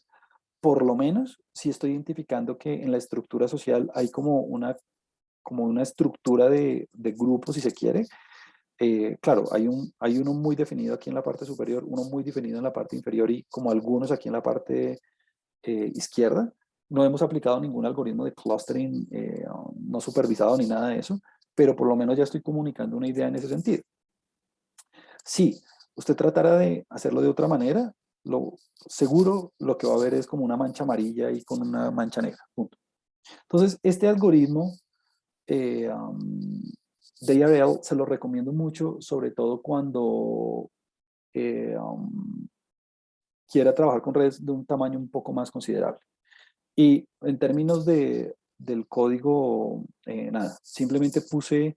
por lo menos sí estoy identificando que en la estructura social hay como una estructura de grupo, si se quiere. Claro, hay uno muy definido aquí en la parte superior, uno muy definido en la parte inferior y como algunos aquí en la parte izquierda. No hemos aplicado ningún algoritmo de clustering no supervisado ni nada de eso, pero por lo menos ya estoy comunicando una idea en ese sentido. Si usted tratara de hacerlo de otra manera, seguro lo que va a ver es como una mancha amarilla y con una mancha negra. Punto. Entonces, este algoritmo de ARL se lo recomiendo mucho, sobre todo cuando eh, um, quiera trabajar con redes de un tamaño un poco más considerable. Y en términos del código, nada, simplemente puse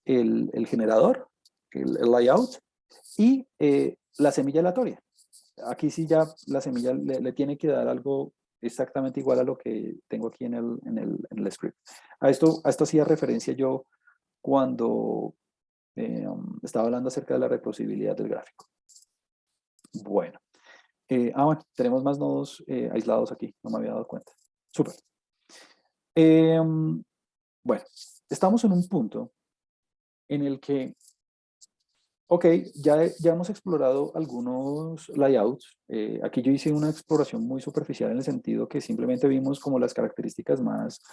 el generador, el layout y la semilla aleatoria. Aquí sí ya la semilla le tiene que dar algo exactamente igual a lo que tengo aquí en el script. A esto hacía referencia yo cuando estaba hablando acerca de la reproducibilidad del gráfico. Bueno. Bueno, tenemos más nodos aislados aquí, no me había dado cuenta. Súper. Bueno, estamos en un punto en el que, ok, ya hemos explorado algunos layouts. Aquí yo hice una exploración muy superficial en el sentido que simplemente vimos como las características más,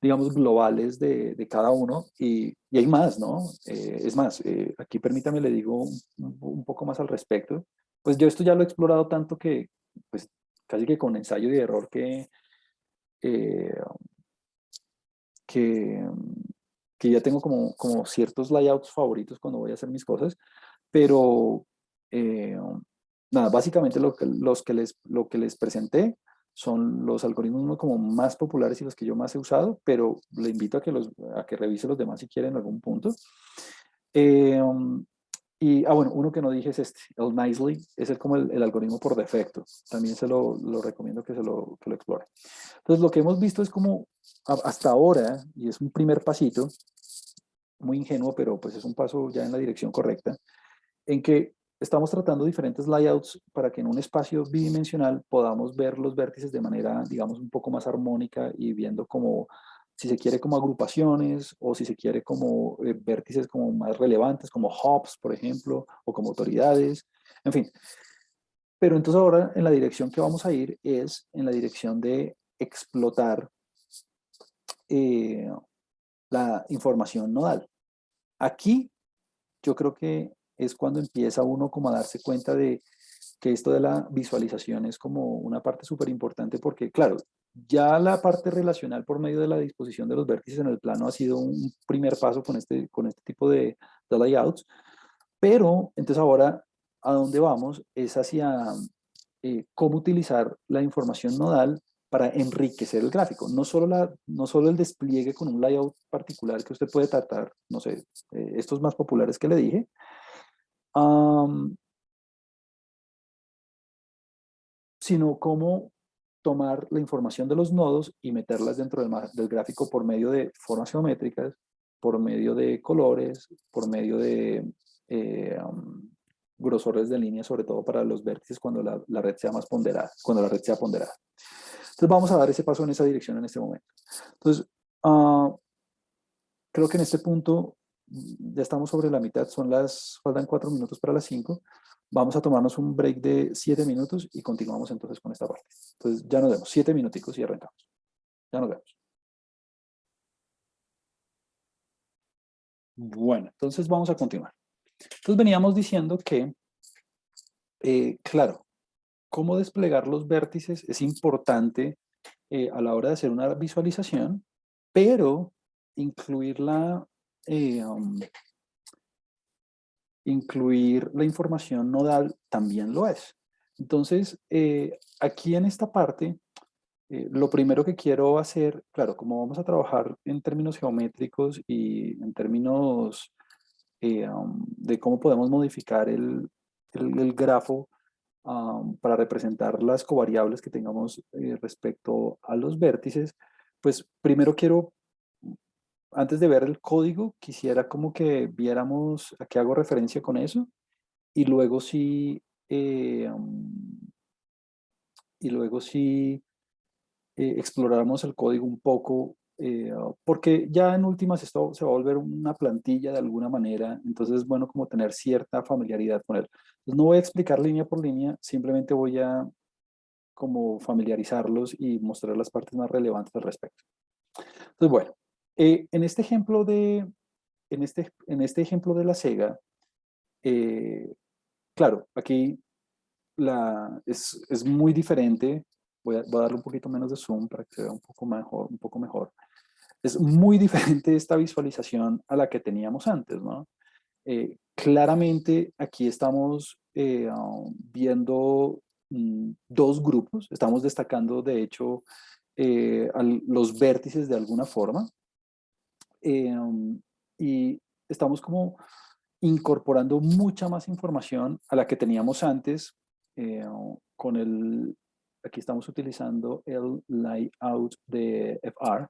digamos, globales de cada uno y hay más, ¿no? Es más, aquí permítame le digo un poco más al respecto. Pues yo esto ya lo he explorado tanto que, pues, casi que con ensayo y error eh, que, que ya tengo como ciertos layouts favoritos cuando voy a hacer mis cosas, pero nada, básicamente lo que les presenté son los algoritmos como más populares y los que yo más he usado, pero le invito a que revise los demás si quieren en algún punto. Eh, bueno, uno que no dije es este, el Nicely, es como el algoritmo por defecto. También lo recomiendo que lo explore. Entonces, lo que hemos visto es como hasta ahora, y es un primer pasito, muy ingenuo, pero pues es un paso ya en la dirección correcta, en que estamos tratando diferentes layouts para que en un espacio bidimensional podamos ver los vértices de manera, digamos, un poco más armónica y viendo como, si se quiere, como agrupaciones o si se quiere como vértices como más relevantes, como hubs, por ejemplo, o como autoridades, en fin. Pero entonces ahora en la dirección que vamos a ir es en la dirección de explotar eh, la información nodal. Aquí yo creo que es cuando empieza uno como a darse cuenta de que esto de la visualización es como una parte súper importante porque, claro, ya la parte relacional por medio de la disposición de los vértices en el plano ha sido un primer paso con este tipo de layouts, pero entonces ahora a dónde vamos es hacia cómo utilizar la información nodal para enriquecer el gráfico. No solo el despliegue con un layout particular que usted puede tratar, no sé, estos más populares que le dije, um, sino cómo tomar la información de los nodos y meterlas dentro del gráfico por medio de formas geométricas, por medio de colores, por medio de grosores de línea, sobre todo para los vértices cuando la red sea más ponderada, cuando la red sea ponderada. Entonces vamos a dar ese paso en esa dirección en este momento. Entonces, creo que en este punto ya estamos sobre la mitad, faltan 4 minutos para las 5. Vamos a tomarnos un break de 7 minutos y continuamos entonces con esta parte. Entonces ya nos vemos, 7 minuticos y arrancamos. Ya nos vemos. Bueno, entonces vamos a continuar. Entonces veníamos diciendo que, claro, cómo desplegar los vértices es importante a la hora de hacer una visualización, pero incluirla incluir la información nodal también lo es. Entonces, aquí en esta parte, lo primero que quiero hacer, claro, como vamos a trabajar en términos geométricos y en términos de cómo podemos modificar el grafo para representar las covariables que tengamos respecto a los vértices, pues primero quiero antes de ver el código, quisiera como que viéramos a qué hago referencia con eso y luego sí, y luego sí exploráramos el código un poco, porque ya en últimas esto se va a volver una plantilla de alguna manera, entonces es bueno como tener cierta familiaridad con él. Entonces no voy a explicar línea por línea, simplemente voy a como familiarizarlos y mostrar las partes más relevantes al respecto. Entonces, bueno, en este ejemplo en este ejemplo de la Sega, eh, claro, aquí es muy diferente. Voy a darle un poquito menos de zoom para que se vea un poco mejor, un poco mejor. Es muy diferente esta visualización a la que teníamos antes, ¿no? Claramente aquí estamos viendo dos grupos, estamos destacando de hecho los vértices de alguna forma y estamos como incorporando mucha más información a la que teníamos antes con aquí estamos utilizando el layout de FR.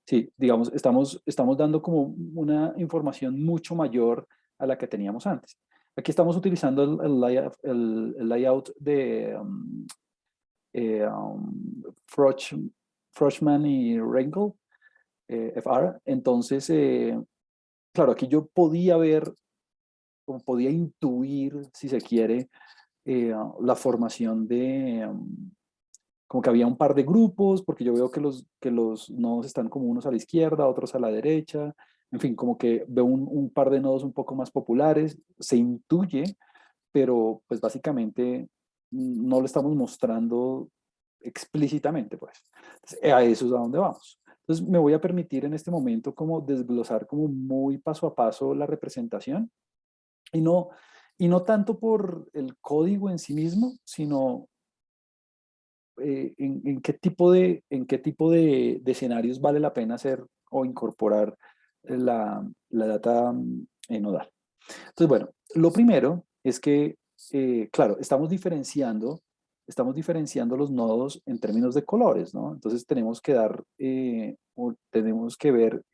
Sí, digamos, estamos dando como una información mucho mayor a la que teníamos antes. Aquí estamos utilizando el layout de Froshman y Renkel, FR. Entonces, claro, aquí yo podía ver, o podía intuir, si se quiere, la formación como que había un par de grupos, porque yo veo que los nodos están como unos a la izquierda, otros a la derecha, en fin, como que veo un par de nodos un poco más populares, se intuye, pero pues básicamente no lo estamos mostrando explícitamente, pues. Entonces, a eso es a donde vamos. Entonces, me voy a permitir en este momento como desglosar como muy paso a paso la representación y y no tanto por el código en sí mismo, sino en qué tipo de escenarios vale la pena hacer o incorporar la data nodal. Entonces, bueno, lo primero es que, claro, estamos diferenciando los nodos en términos de colores, ¿no? Entonces tenemos que tenemos que ver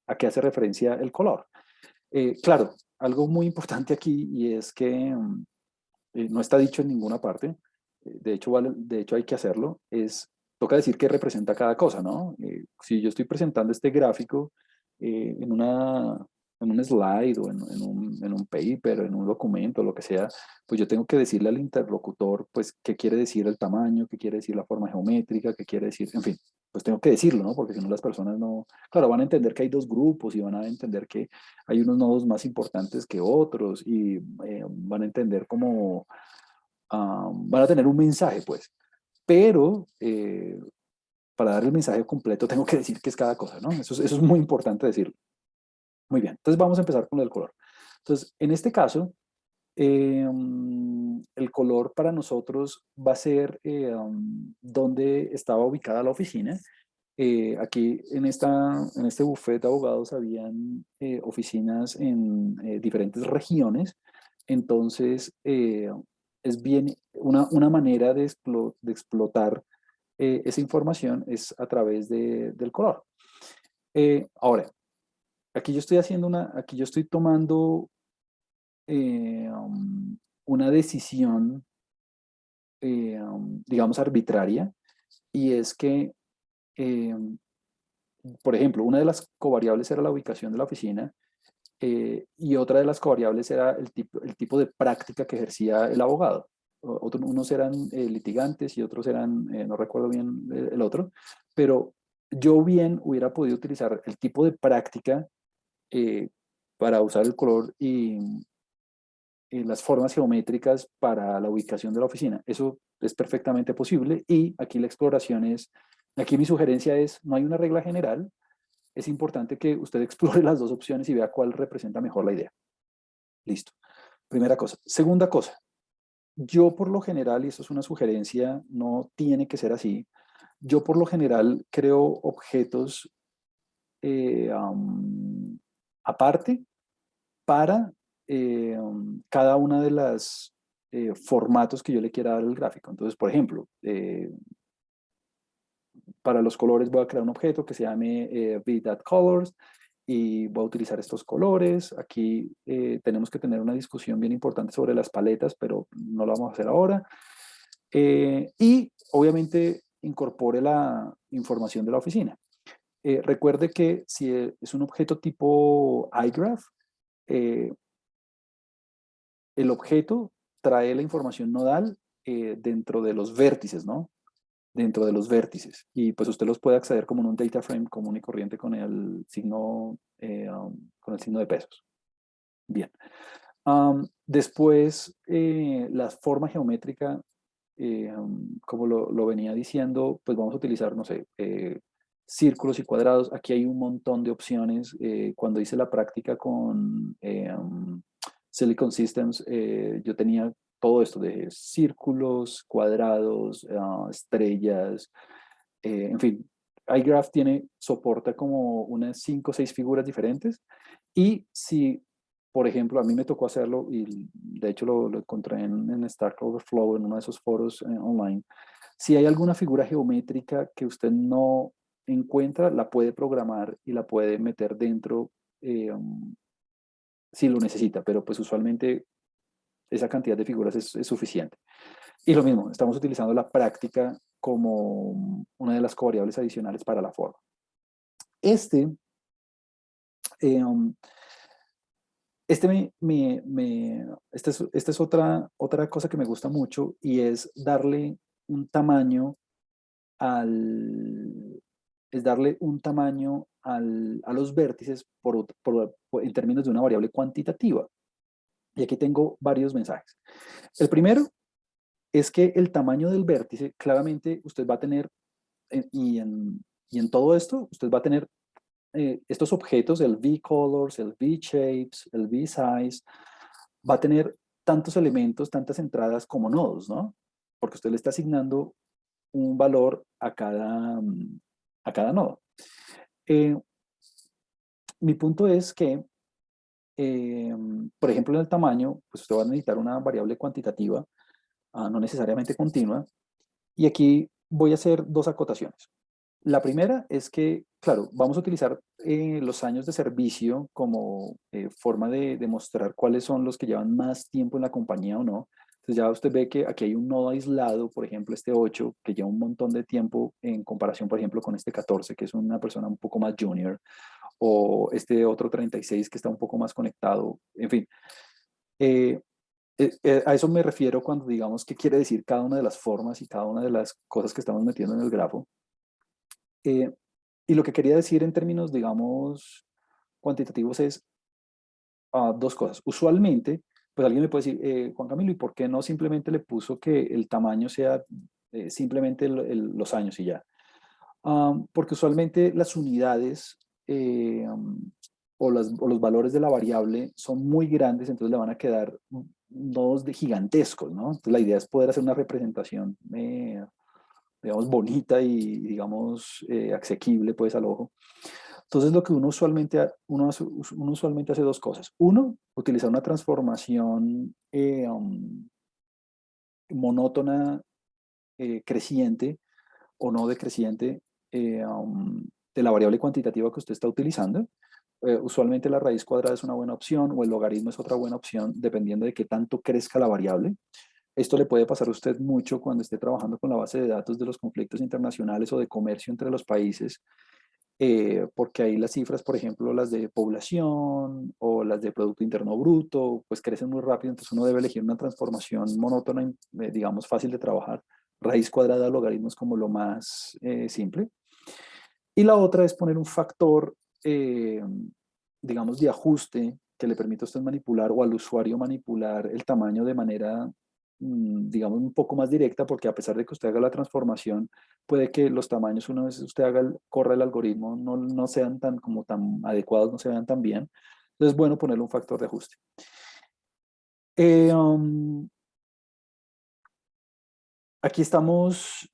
a qué hace referencia el color. Claro, algo muy importante aquí y es que no está dicho en ninguna parte, de hecho hay que hacerlo, toca decir qué representa cada cosa, ¿no? Si yo estoy presentando este gráfico en en un slide o en un paper, en un documento, lo que sea, pues yo tengo que decirle al interlocutor, pues, qué quiere decir el tamaño, qué quiere decir la forma geométrica, qué quiere decir, en fin, pues tengo que decirlo, ¿no? Porque si no las personas no, claro, van a entender que hay dos grupos y van a entender que hay unos nodos más importantes que otros y van a entender cómo van a tener un mensaje, pues. Pero para dar el mensaje completo tengo que decir qué es cada cosa, ¿no? Eso es muy importante decirlo. Muy bien, entonces vamos a empezar con el color. Entonces, en este caso, el color para nosotros va a ser donde estaba ubicada la oficina. Aquí en este buffet de abogados habían oficinas en diferentes regiones, entonces es bien una manera de explotar esa información es a través del color. Ahora, aquí yo estoy tomando una decisión, digamos, arbitraria, y es que eh, por ejemplo, una de las covariables era la ubicación de la oficina y otra de las covariables era el tipo de práctica que ejercía el abogado. Unos eran litigantes y otros eran, no recuerdo bien el otro, pero yo bien hubiera podido utilizar el tipo de práctica eh, para usar el color y las formas geométricas para la ubicación de la oficina. Eso es perfectamente posible y aquí la exploración aquí mi sugerencia es, no hay una regla general, es importante que usted explore las dos opciones y vea cuál representa mejor la idea. Listo. Primera cosa. Segunda cosa. Yo por lo general, y esto es una sugerencia, no tiene que ser así, yo por lo general creo objetos aparte para cada una de las formatos que yo le quiera dar al gráfico. Entonces, por ejemplo, para los colores voy a crear un objeto que se llame v.colors y voy a utilizar estos colores. Aquí tenemos que tener una discusión bien importante sobre las paletas, pero no lo vamos a hacer ahora. Y obviamente incorpore la información de la oficina. Recuerde que si es un objeto tipo iGraph, eh, el objeto trae la información nodal dentro de los vértices, ¿no? Dentro de los vértices. Y pues usted los puede acceder como en un data frame común y corriente con el signo de pesos. Bien. Después, la forma geométrica, como lo venía diciendo, pues vamos a utilizar, no sé, círculos y cuadrados. Aquí hay un montón de opciones. Cuando hice la práctica con Silicon Systems, yo tenía todo esto de círculos, cuadrados, estrellas, en fin. iGraph soporta como unas 5 o 6 figuras diferentes y si, por ejemplo, a mí me tocó hacerlo y de hecho lo encontré en Stack Overflow, en uno de esos foros online, si hay alguna figura geométrica que usted no encuentra, la puede programar y la puede meter dentro si lo necesita, pero pues usualmente esa cantidad de figuras es suficiente. Y lo mismo, estamos utilizando la práctica como una de las covariables adicionales para la forma. Eh, um, esta es otra cosa que me gusta mucho y es darle un tamaño al, a los vértices en términos de una variable cuantitativa. Y aquí tengo varios mensajes. El primero es que el tamaño del vértice, claramente usted va a tener, y en todo esto, usted va a tener estos objetos, el V-colors, el V-shapes, el V-size, va a tener tantos elementos, tantas entradas como nodos, ¿no? Porque usted le está asignando un valor a cada nodo. Eh, Mi punto es que, por ejemplo, en el tamaño, pues usted va a necesitar una variable cuantitativa, no necesariamente continua, y aquí voy a hacer dos acotaciones. La primera es que, claro, vamos a utilizar los años de servicio como forma de demostrar cuáles son los que llevan más tiempo en la compañía o no. Entonces ya usted ve que aquí hay un nodo aislado, por ejemplo, este 8, que lleva un montón de tiempo en comparación, por ejemplo, con este 14, que es una persona un poco más junior, o este otro 36 que está un poco más conectado. En fin, eh, a eso me refiero cuando digamos qué quiere decir cada una de las formas y cada una de las cosas que estamos metiendo en el grafo. Eh, y lo que quería decir en términos, digamos, cuantitativos es dos cosas. Usualmente, pues alguien me puede decir, Juan Camilo, ¿y por qué no simplemente le puso que el tamaño sea simplemente los años y ya? Porque usualmente las unidades o los valores de la variable son muy grandes, entonces le van a quedar nodos de gigantescos, ¿no? Entonces la idea es poder hacer una representación, digamos, bonita y, digamos, asequible, pues, al ojo. Entonces lo que uno usualmente hace dos cosas. Uno, utilizar una transformación monótona creciente o no decreciente de la variable cuantitativa que usted está utilizando. Usualmente la raíz cuadrada es una buena opción o el logaritmo es otra buena opción dependiendo de qué tanto crezca la variable. Esto le puede pasar a usted mucho cuando esté trabajando con la base de datos de los conflictos internacionales o de comercio entre los países, porque ahí las cifras, por ejemplo, las de población o las de Producto Interno Bruto, pues crecen muy rápido, entonces uno debe elegir una transformación monótona, digamos, fácil de trabajar. Raíz cuadrada de logaritmos como lo más simple. Y la otra es poner un factor, digamos, de ajuste que le permita a usted manipular o al usuario manipular el tamaño de manera, digamos, un poco más directa, porque a pesar de que usted haga la transformación, puede que los tamaños, una vez usted corra el algoritmo, no sean como tan adecuados, no se vean tan bien. Entonces es bueno ponerle un factor de ajuste. Eh, um, Aquí estamos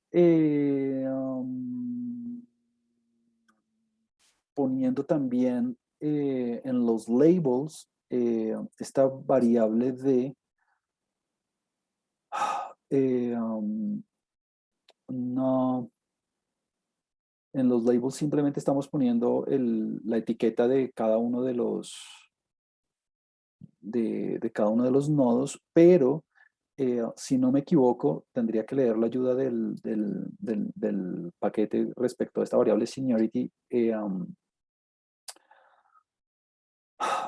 poniendo también en los labels esta variable de eh, um, no, en los labels simplemente estamos poniendo la etiqueta de cada uno de de cada uno de los nodos, pero si no me equivoco, tendría que leer la ayuda del paquete respecto a esta variable seniority.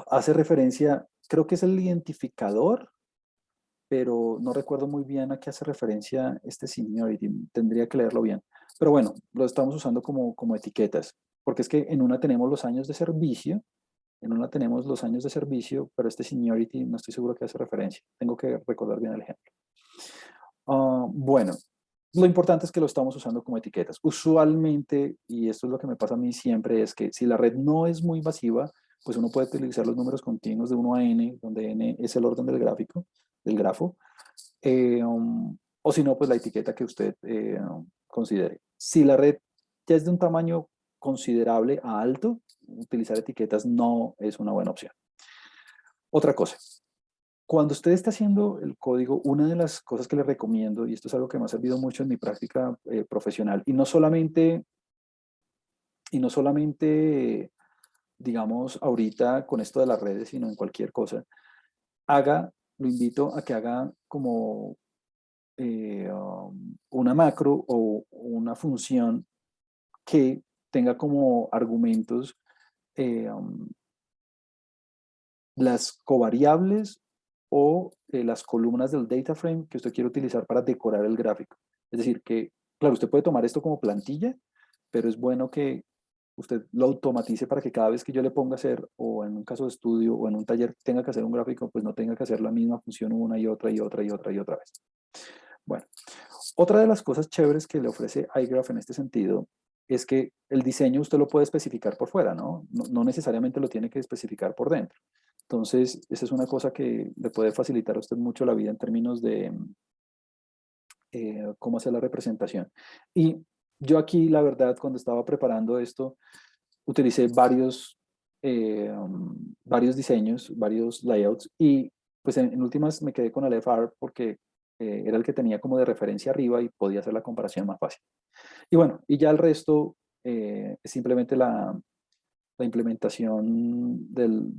Hace referencia, creo que es el identificador, pero no recuerdo muy bien a qué hace referencia este seniority. Tendría que leerlo bien. Pero bueno, lo estamos usando como etiquetas, porque es que en una tenemos los años de servicio, en una tenemos los años de servicio, pero este seniority no estoy seguro a qué hace referencia. Tengo que recordar bien el ejemplo. Bueno, lo importante es que lo estamos usando como etiquetas. Usualmente, y esto es lo que me pasa a mí siempre, es que si la red no es muy masiva, pues uno puede utilizar los números continuos de 1 a n, donde n es el orden del gráfico, del grafo, o si no, pues la etiqueta que usted considere. Si la red ya es de un tamaño considerable a alto, utilizar etiquetas no es una buena opción. Otra cosa, cuando usted está haciendo el código, una de las cosas que le recomiendo, y esto es algo que me ha servido mucho en mi práctica profesional, y no solamente, digamos, ahorita con esto de las redes, sino en cualquier cosa, lo invito a que haga como una macro o una función que tenga como argumentos las covariables o las columnas del data frame que usted quiere utilizar para decorar el gráfico. Es decir, que, claro, usted puede tomar esto como plantilla, pero es bueno que usted lo automatice para que cada vez que yo le ponga a hacer, o en un caso de estudio, o en un taller tenga que hacer un gráfico, pues no tenga que hacer la misma función una y otra y otra y otra y otra vez. Bueno, otra de las cosas chéveres que le ofrece iGraph en este sentido es que el diseño usted lo puede especificar por fuera, ¿no? No necesariamente lo tiene que especificar por dentro. Entonces, esa es una cosa que le puede facilitar a usted mucho la vida en términos cómo hacer la representación. Y yo aquí, la verdad, cuando estaba preparando esto, utilicé varios diseños, varios layouts, y pues en últimas me quedé con el FR porque era el que tenía como de referencia arriba y podía hacer la comparación más fácil. Y bueno, y ya el resto es simplemente la implementación del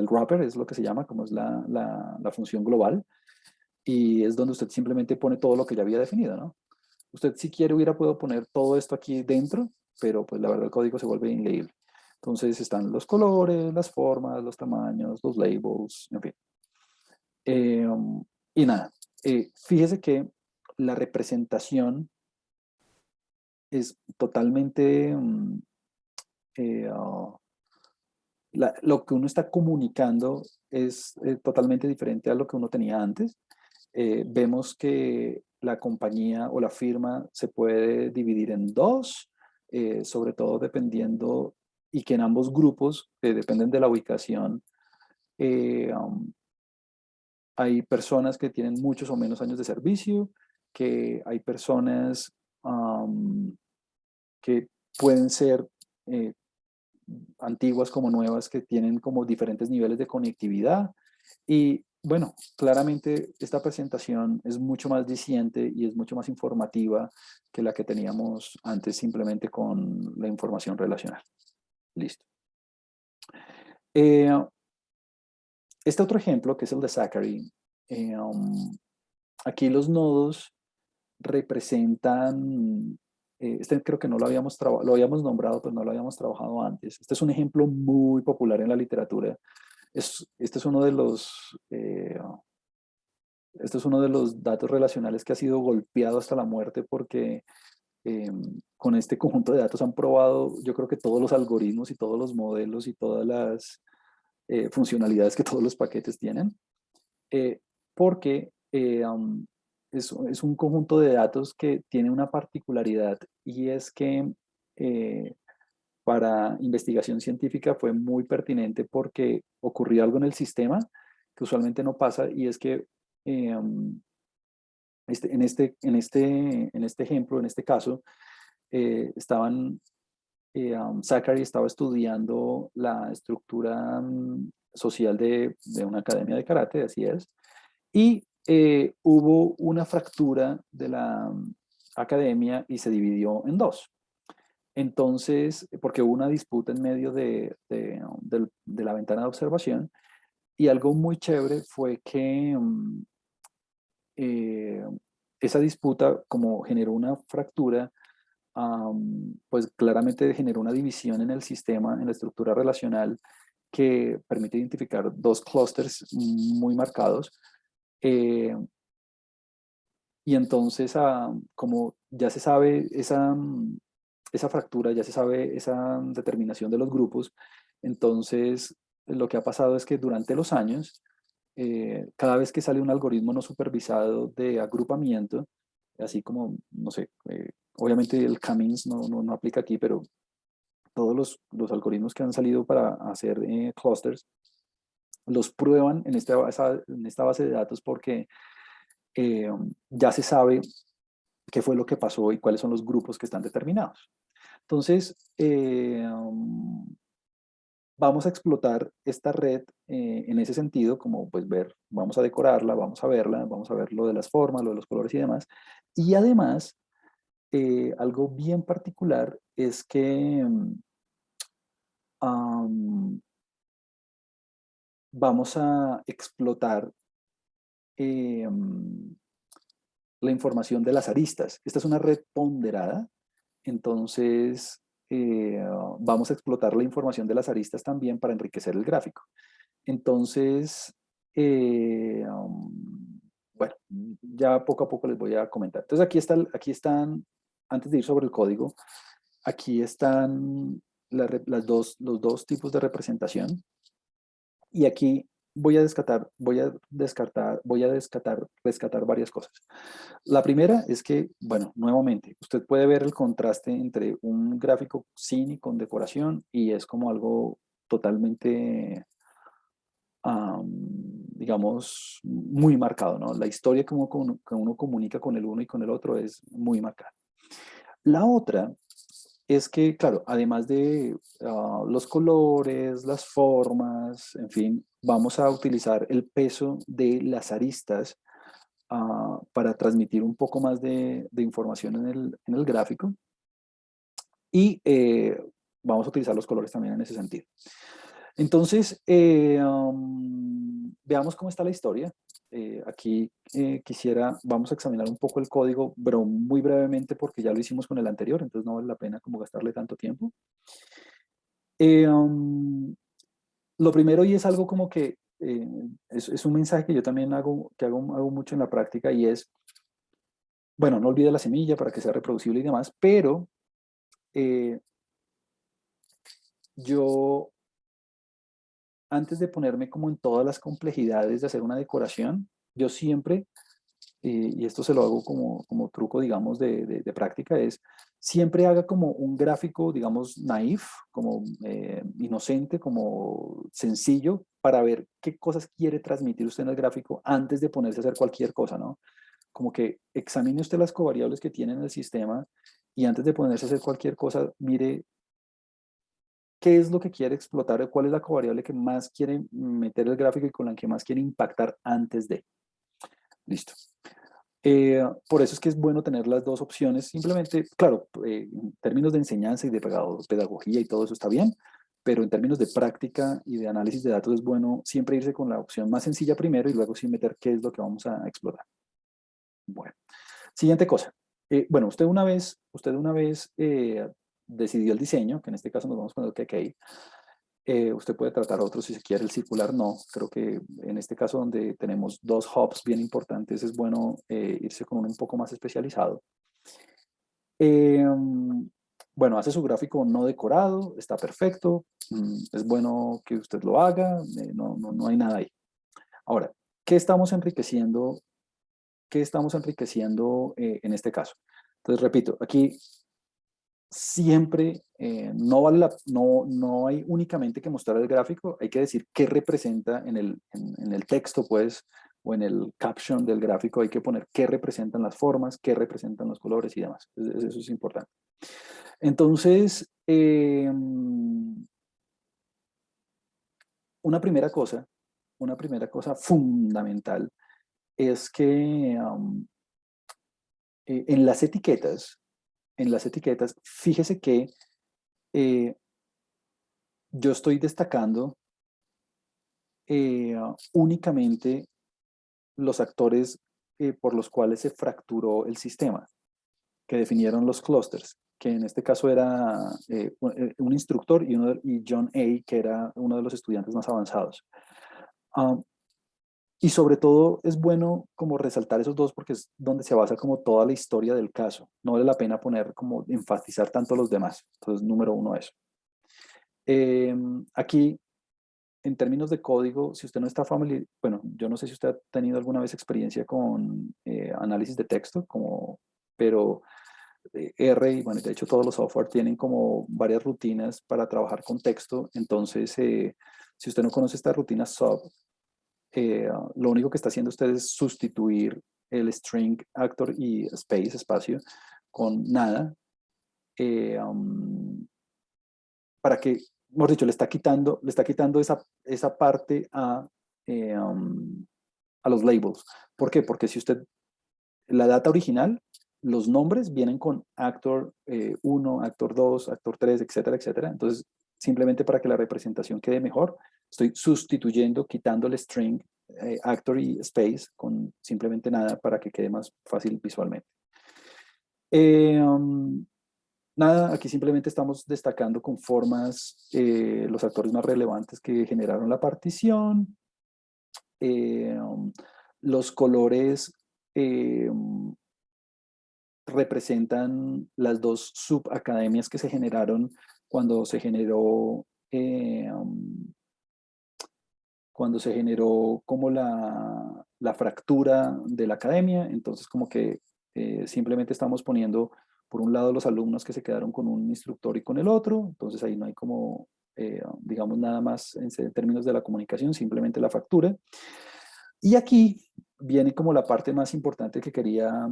wrapper, es lo que se llama, como es la función global, y es donde usted simplemente pone todo lo que ya había definido, ¿no? Usted si quiere hubiera podido poner todo esto aquí dentro, pero pues la verdad el código se vuelve inleíble. Entonces están los colores, las formas, los tamaños, los labels, en fin. Eh, y nada, fíjese que la representación es totalmente, lo que uno está comunicando es totalmente diferente a lo que uno tenía antes. Vemos que la compañía o la firma se puede dividir en dos, sobre todo dependiendo, y que en ambos grupos, que dependen de la ubicación, hay personas que tienen muchos o menos años de servicio, que hay personas que pueden ser eh, antiguas como nuevas, que tienen como diferentes niveles de conectividad. Y bueno, claramente esta presentación es mucho más diciente y es mucho más informativa que la que teníamos antes simplemente con la información relacional. Listo. Eh, este otro ejemplo, que es el de Zachary, aquí los nodos representan, este creo que no lo habíamos, lo habíamos nombrado, pero no lo habíamos trabajado antes. Este es un ejemplo muy popular en la literatura. Este es uno de los, este es uno de los datos relacionales que ha sido golpeado hasta la muerte porque con este conjunto de datos han probado, yo creo que todos los algoritmos y todos los modelos y todas las funcionalidades que todos los paquetes tienen, eh, porque es un conjunto de datos que tiene una particularidad y es que eh, para investigación científica fue muy pertinente porque ocurrió algo en el sistema que usualmente no pasa y es que eh, en este ejemplo, en este caso, Zachary estaba estudiando la estructura social de una academia de karate, así es, y hubo una fractura de la academia y se dividió en dos. Entonces, porque hubo una disputa en medio de la ventana de observación y algo muy chévere fue que eh, esa disputa, como generó una fractura, pues claramente generó una división en el sistema, en la estructura relacional, que permite identificar dos clústeres muy marcados. eh, y entonces, como ya se sabe esa fractura, ya se sabe esa determinación de los grupos, entonces lo que ha pasado es que durante los años, cada vez que sale un algoritmo no supervisado de agrupamiento, así como, no sé, obviamente el K-means no aplica aquí, pero todos los algoritmos que han salido para hacer clusters, los prueban en esta base de datos porque ya se sabe qué fue lo que pasó y cuáles son los grupos que están determinados. Entonces, vamos a explotar esta red en ese sentido, como pues ver, vamos a decorarla, vamos a verla, vamos a ver lo de las formas, lo de los colores y demás. Y además, algo bien particular es que um, vamos a explotar eh, la información de las aristas. Esta es una red ponderada, entonces vamos a explotar la información de las aristas también para enriquecer el gráfico. Entonces, bueno, ya poco a poco les voy a comentar. Entonces aquí están, antes de ir sobre el código, aquí están los dos tipos de representación. Y aquí rescatar varias cosas. La primera es que, bueno, nuevamente, usted puede ver el contraste entre un gráfico sin y con decoración y es como algo totalmente, digamos, muy marcado, ¿no? La historia que uno comunica con el uno y con el otro es muy marcada. La otra es que, claro, además de los colores, las formas, en fin, vamos a utilizar el peso de las aristas para transmitir un poco más de información en el gráfico y vamos a utilizar los colores también en ese sentido. Entonces, veamos cómo está la historia. Aquí vamos a examinar un poco el código, pero muy brevemente porque ya lo hicimos con el anterior, entonces no vale la pena como gastarle tanto tiempo. Lo primero, y es algo como que es un mensaje que yo también hago mucho en la práctica, y es, bueno, no olvide la semilla para que sea reproducible y demás, pero yo, antes de ponerme como en todas las complejidades de hacer una decoración, yo siempre, y esto se lo hago como truco, digamos, de práctica, es siempre haga como un gráfico, digamos, naif, como inocente, como sencillo, para ver qué cosas quiere transmitir usted en el gráfico antes de ponerse a hacer cualquier cosa, ¿no? Como que examine usted las covariables que tiene en el sistema y antes de ponerse a hacer cualquier cosa, mire qué es lo que quiere explotar, cuál es la covariable que más quiere meter el gráfico y con la que más quiere impactar antes de. Listo. Por eso es que es bueno tener las dos opciones. Simplemente, claro, en términos de enseñanza y de pedagogía y todo eso está bien, pero en términos de práctica y de análisis de datos es bueno siempre irse con la opción más sencilla primero y luego sí meter qué es lo que vamos a explorar. Bueno, siguiente cosa. Bueno, usted una vez decidió el diseño, que en este caso nos vamos con el KK. Usted puede tratar otros si se quiere, el circular no. Creo que en este caso donde tenemos dos hubs bien importantes es bueno irse con uno un poco más especializado. Bueno, hace su gráfico no decorado, está perfecto, es bueno que usted lo haga, no hay nada ahí. Ahora, ¿qué estamos enriqueciendo? ¿Qué estamos enriqueciendo en este caso? Entonces, repito, aquí siempre no hay únicamente que mostrar el gráfico, hay que decir qué representa en el texto, pues, o en el caption del gráfico, hay que poner qué representan las formas, qué representan los colores y demás. Eso es importante. Entonces, una primera cosa fundamental es que en las etiquetas, fíjese que eh, yo estoy destacando únicamente los actores por los cuales se fracturó el sistema, que definieron los clústeres, que en este caso era un instructor y John A., que era uno de los estudiantes más avanzados. Y sobre todo es bueno como resaltar esos dos porque es donde se basa como toda la historia del caso. No vale la pena poner como enfatizar tanto los demás. Entonces, número uno eso. Aquí, en términos de código, si usted no está familiar, bueno, yo no sé si usted ha tenido alguna vez experiencia con análisis de texto, pero R y bueno, de hecho todos los software tienen como varias rutinas para trabajar con texto. Entonces, si usted no conoce estas rutinas sub, lo único que está haciendo usted es sustituir el string actor y espacio con nada para que, mejor dicho, le está quitando esa parte a los labels. ¿Por qué? Porque si usted, la data original, los nombres vienen con actor 1, actor 2, actor 3, etcétera, etcétera. Entonces, simplemente para que la representación quede mejor, estoy sustituyendo, quitando el string actor y space con simplemente nada para que quede más fácil visualmente. Nada, aquí simplemente estamos destacando con formas los actores más relevantes que generaron la partición. Los colores representan las dos subacademias que se generaron cuando se generó como la fractura de la academia. Entonces como que simplemente estamos poniendo por un lado los alumnos que se quedaron con un instructor y con el otro, entonces ahí no hay como digamos nada más en términos de la comunicación, simplemente la fractura. Y aquí viene como la parte más importante que quería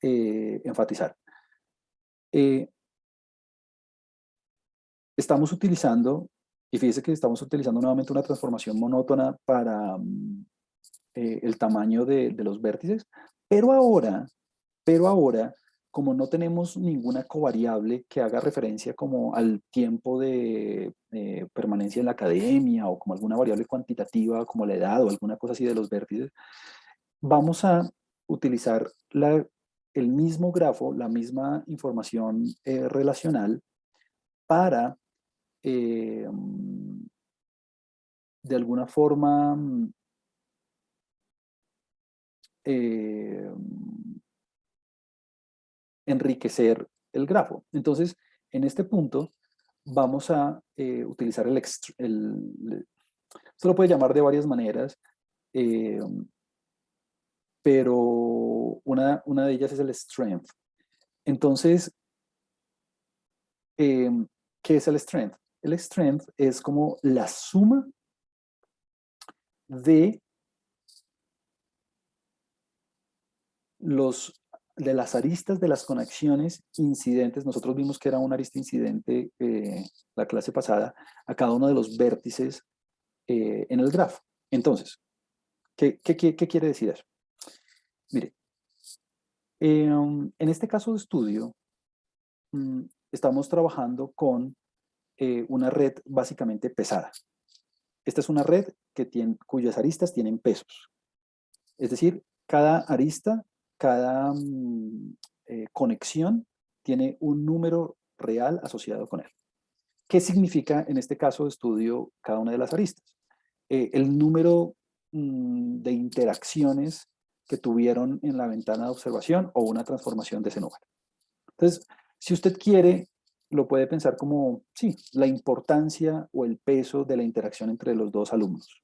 enfatizar. Estamos utilizando, y fíjese que estamos utilizando nuevamente una transformación monótona para el tamaño de los vértices, pero ahora, como no tenemos ninguna covariable que haga referencia como al tiempo de permanencia en la academia o como alguna variable cuantitativa como la edad o alguna cosa así de los vértices, vamos a utilizar el mismo grafo, la misma información relacional para eh, de alguna forma eh, enriquecer el grafo. Entonces, en este punto, vamos a utilizar se lo puede llamar de varias maneras, eh, pero una de ellas es el strength. Entonces, eh, ¿qué es el strength? El strength es como la suma de de las aristas de las conexiones incidentes. Nosotros vimos que era una arista incidente la clase pasada a cada uno de los vértices en el grafo. Entonces, ¿qué quiere decir eso? Mire, en este caso de estudio, estamos trabajando con una red básicamente pesada. Esta es una red cuyas aristas tienen pesos. Es decir, cada arista, cada conexión tiene un número real asociado con él. ¿Qué significa en este caso de estudio cada una de las aristas? El número de interacciones que tuvieron en la ventana de observación o una transformación de ese número. Entonces, si usted quiere, lo puede pensar como, sí, la importancia o el peso de la interacción entre los dos alumnos,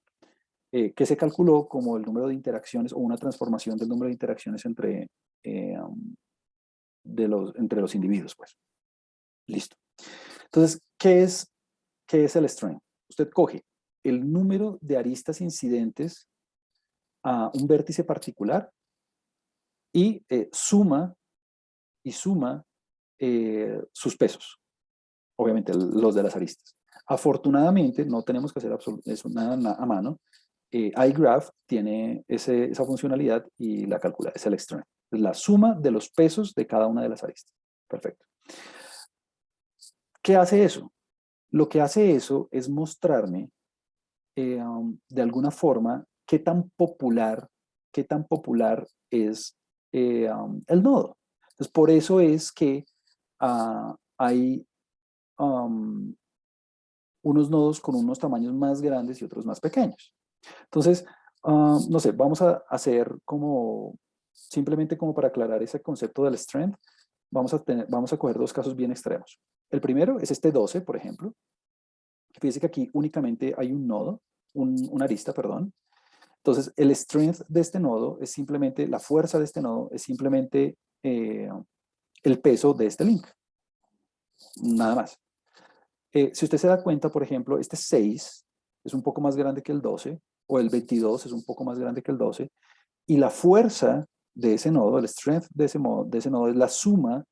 que se calculó como el número de interacciones o una transformación del número de interacciones eh, entre los individuos, pues. Listo. Entonces, ¿qué es el strength? Usted coge el número de aristas incidentes a un vértice particular y suma sus pesos, obviamente los de las aristas. Afortunadamente, no tenemos que hacer eso nada a mano. iGraph tiene esa funcionalidad y la calcula, es el strength. Es la suma de los pesos de cada una de las aristas. Perfecto. ¿Qué hace eso? Lo que hace eso es mostrarme de alguna forma qué tan popular es el nodo. Entonces, por eso es que hay unos nodos con unos tamaños más grandes y otros más pequeños. Entonces, no sé, vamos a hacer como, simplemente como para aclarar ese concepto del strength, vamos a coger dos casos bien extremos. El primero es este 12, por ejemplo. Fíjense que aquí únicamente hay un nodo, una arista, perdón. Entonces, el strength de este nodo es simplemente, la fuerza de este nodo es simplemente el peso de este link. Nada más. Si usted se da cuenta, por ejemplo, este 6 es un poco más grande que el 12, o el 22 es un poco más grande que el 12, y la fuerza de ese nodo, el strength de ese nodo es la suma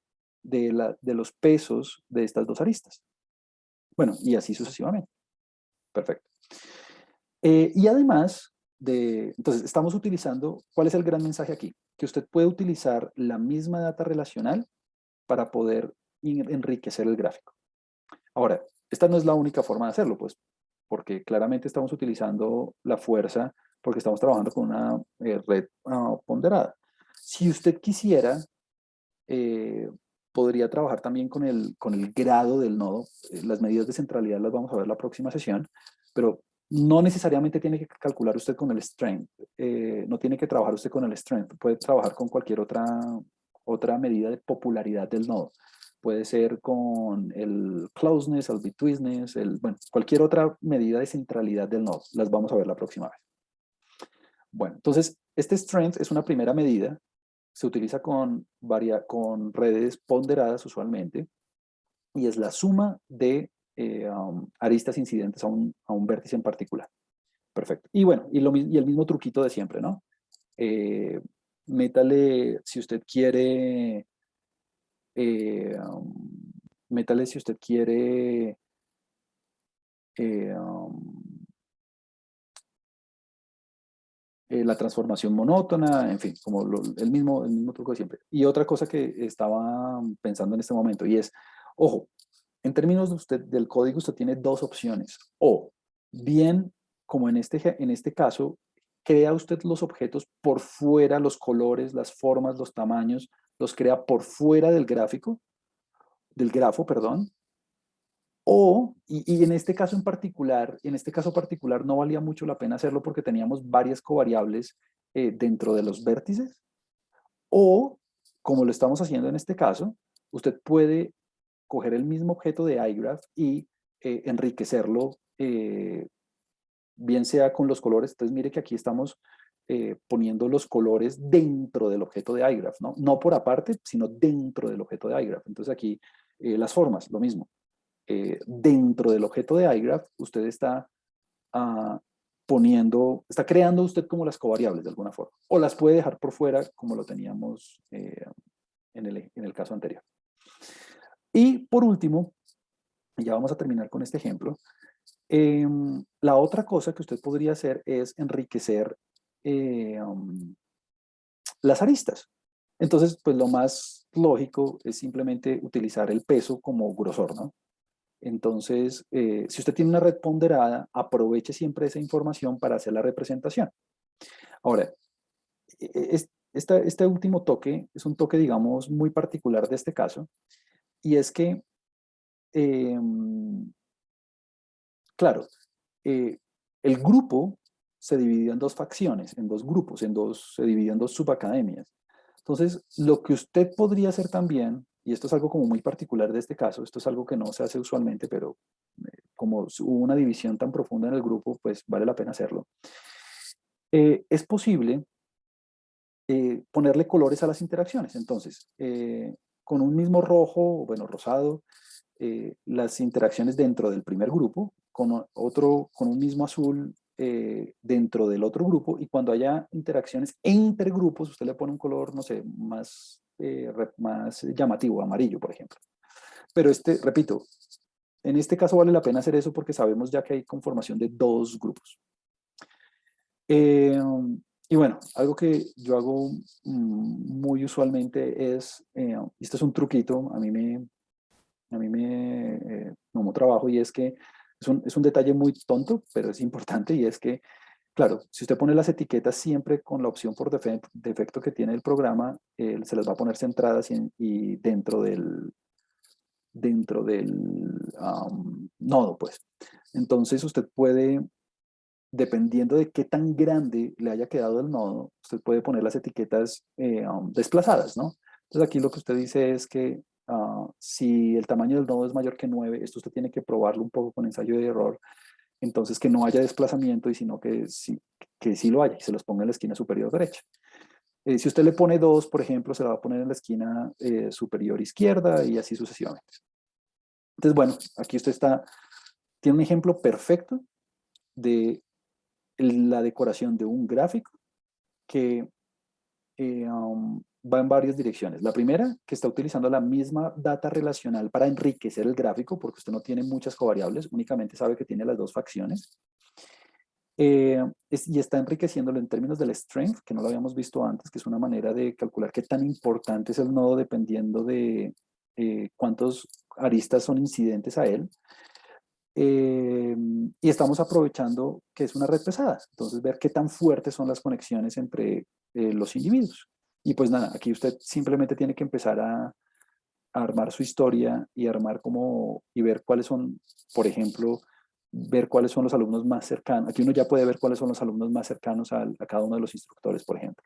de los pesos de estas dos aristas. Bueno, y así sucesivamente. Perfecto. Y además entonces estamos utilizando, ¿cuál es el gran mensaje aquí? Que usted puede utilizar la misma data relacional para poder enriquecer el gráfico. Ahora, esta no es la única forma de hacerlo, pues, porque claramente estamos utilizando la fuerza porque estamos trabajando con una red ponderada. Si usted quisiera, eh, podría trabajar también con el grado del nodo. Las medidas de centralidad las vamos a ver la próxima sesión, pero no necesariamente tiene que calcular usted con el strength. No tiene que trabajar usted con el strength. Puede trabajar con cualquier otra medida de popularidad del nodo. Puede ser con el closeness, el betweenness, bueno, cualquier otra medida de centralidad del nodo. Las vamos a ver la próxima vez. Bueno, entonces, este strength es una primera medida. Se utiliza con redes ponderadas usualmente y es la suma de aristas incidentes a un vértice en particular. Perfecto. Y bueno, y el mismo truquito de siempre, ¿no? Eh, métale, si usted quiere, eh, um, métale si usted quiere eh, um, la transformación monótona, en fin, como el mismo truco de siempre. Y otra cosa que estaba pensando en este momento, y es, ojo, en términos de usted, del código, usted tiene dos opciones. O bien, como en este caso, crea usted los objetos por fuera, los colores, las formas, los tamaños, los crea por fuera del gráfico, del grafo, perdón. O, y en este caso particular no valía mucho la pena hacerlo porque teníamos varias covariables dentro de los vértices. O, como lo estamos haciendo en este caso, usted puede coger el mismo objeto de iGraph y enriquecerlo, bien sea con los colores. Entonces, mire que aquí estamos poniendo los colores dentro del objeto de iGraph, ¿no? No por aparte, sino dentro del objeto de iGraph. Entonces, aquí las formas, lo mismo. Dentro del objeto de iGraph, usted está ah, está creando usted como las covariables de alguna forma. O las puede dejar por fuera como lo teníamos en el caso anterior. Y por último, ya vamos a terminar con este ejemplo. La otra cosa que usted podría hacer es enriquecer las aristas. Entonces, pues lo más lógico es simplemente utilizar el peso como grosor, ¿no? Entonces, si usted tiene una red ponderada, aproveche siempre esa información para hacer la representación. Ahora, este último toque es un toque, digamos, muy particular de este caso, y es que, eh, claro, eh, el grupo se dividió en dos facciones, en dos grupos, se dividió en dos subacademias. Entonces, lo que usted podría hacer también, y esto es algo como muy particular de este caso, esto es algo que no se hace usualmente, pero como hubo una división tan profunda en el grupo, pues vale la pena hacerlo. Es posible ponerle colores a las interacciones. Entonces, con un mismo rojo, bueno, rosado, las interacciones dentro del primer grupo, con un mismo azul dentro del otro grupo, y cuando haya interacciones entre grupos, usted le pone un color, no sé, más llamativo, amarillo, por ejemplo. Pero repito, en este caso vale la pena hacer eso porque sabemos ya que hay conformación de dos grupos. Eh, y bueno, algo que yo hago muy usualmente es, esto es un truquito, a mí me tomó trabajo, y es que es un detalle muy tonto, pero es importante, y es que, claro, si usted pone las etiquetas siempre con la opción por defecto que tiene el programa, se las va a poner centradas y dentro del nodo, pues. Entonces usted puede, dependiendo de qué tan grande le haya quedado el nodo, usted puede poner las etiquetas desplazadas, ¿no? Entonces aquí lo que usted dice es que si el tamaño del nodo es mayor que 9, esto usted tiene que probarlo un poco con ensayo de error, entonces que no haya desplazamiento, y sino que sí lo haya, y se los ponga en la esquina superior derecha. Si usted le pone 2, por ejemplo, se la va a poner en la esquina superior izquierda, y así sucesivamente. Entonces, bueno, aquí tiene un ejemplo perfecto de la decoración de un gráfico que va en varias direcciones. La primera, que está utilizando la misma data relacional para enriquecer el gráfico, porque usted no tiene muchas covariables, únicamente sabe que tiene las dos facciones. Y está enriqueciéndolo en términos del strength, que no lo habíamos visto antes, que es una manera de calcular qué tan importante es el nodo dependiendo de cuántos aristas son incidentes a él. Y estamos aprovechando que es una red pesada, entonces ver qué tan fuertes son las conexiones entre los individuos. Y pues nada, aquí usted simplemente tiene que empezar a armar su historia y y ver cuáles son, por ejemplo, ver cuáles son los alumnos más cercanos. Aquí uno ya puede ver cuáles son los alumnos más cercanos a cada uno de los instructores, por ejemplo.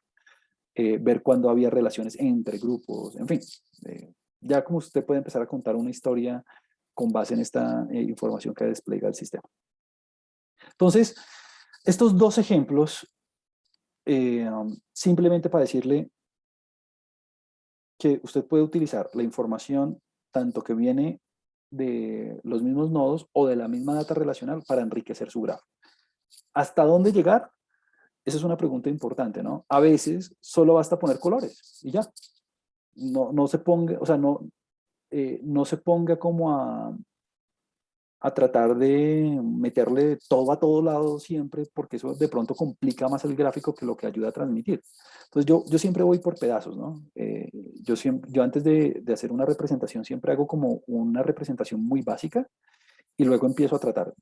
Ver cuándo había relaciones entre grupos, en fin. Ya como usted puede empezar a contar una historia con base en esta información que despliega el sistema. Entonces, estos dos ejemplos, simplemente para decirle que usted puede utilizar la información tanto que viene de los mismos nodos o de la misma data relacional para enriquecer su grafo. ¿Hasta dónde llegar? Esa es una pregunta importante, ¿no? A veces solo basta poner colores y ya. No se ponga, o sea, no se ponga como a tratar de meterle todo a todo lado siempre, porque eso de pronto complica más el gráfico que lo que ayuda a transmitir. Entonces yo siempre voy por pedazos, ¿no? Yo antes de hacer una representación siempre hago como una representación muy básica y luego empiezo a tratar,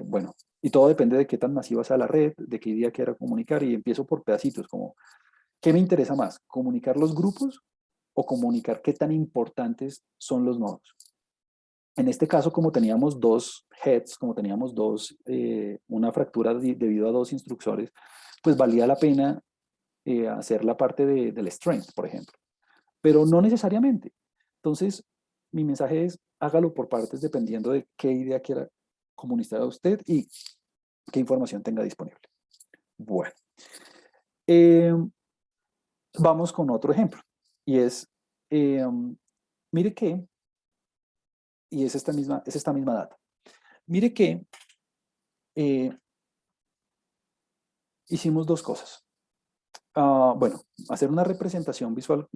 bueno, y todo depende de qué tan masiva sea la red, de qué idea quiera comunicar, y empiezo por pedacitos, como, ¿qué me interesa más? ¿Comunicar los grupos o comunicar qué tan importantes son los nodos? En este caso, como teníamos dos heads, como teníamos una fractura debido a dos instructores, pues valía la pena hacer la parte del strength, por ejemplo, pero no necesariamente. Entonces, mi mensaje es, hágalo por partes dependiendo de qué idea quiera comunicar a usted y qué información tenga disponible. Bueno, eh, vamos con otro ejemplo, y es, eh, mire que, y es esta misma data, mire que eh, hicimos dos cosas. Bueno, hacer una representación visual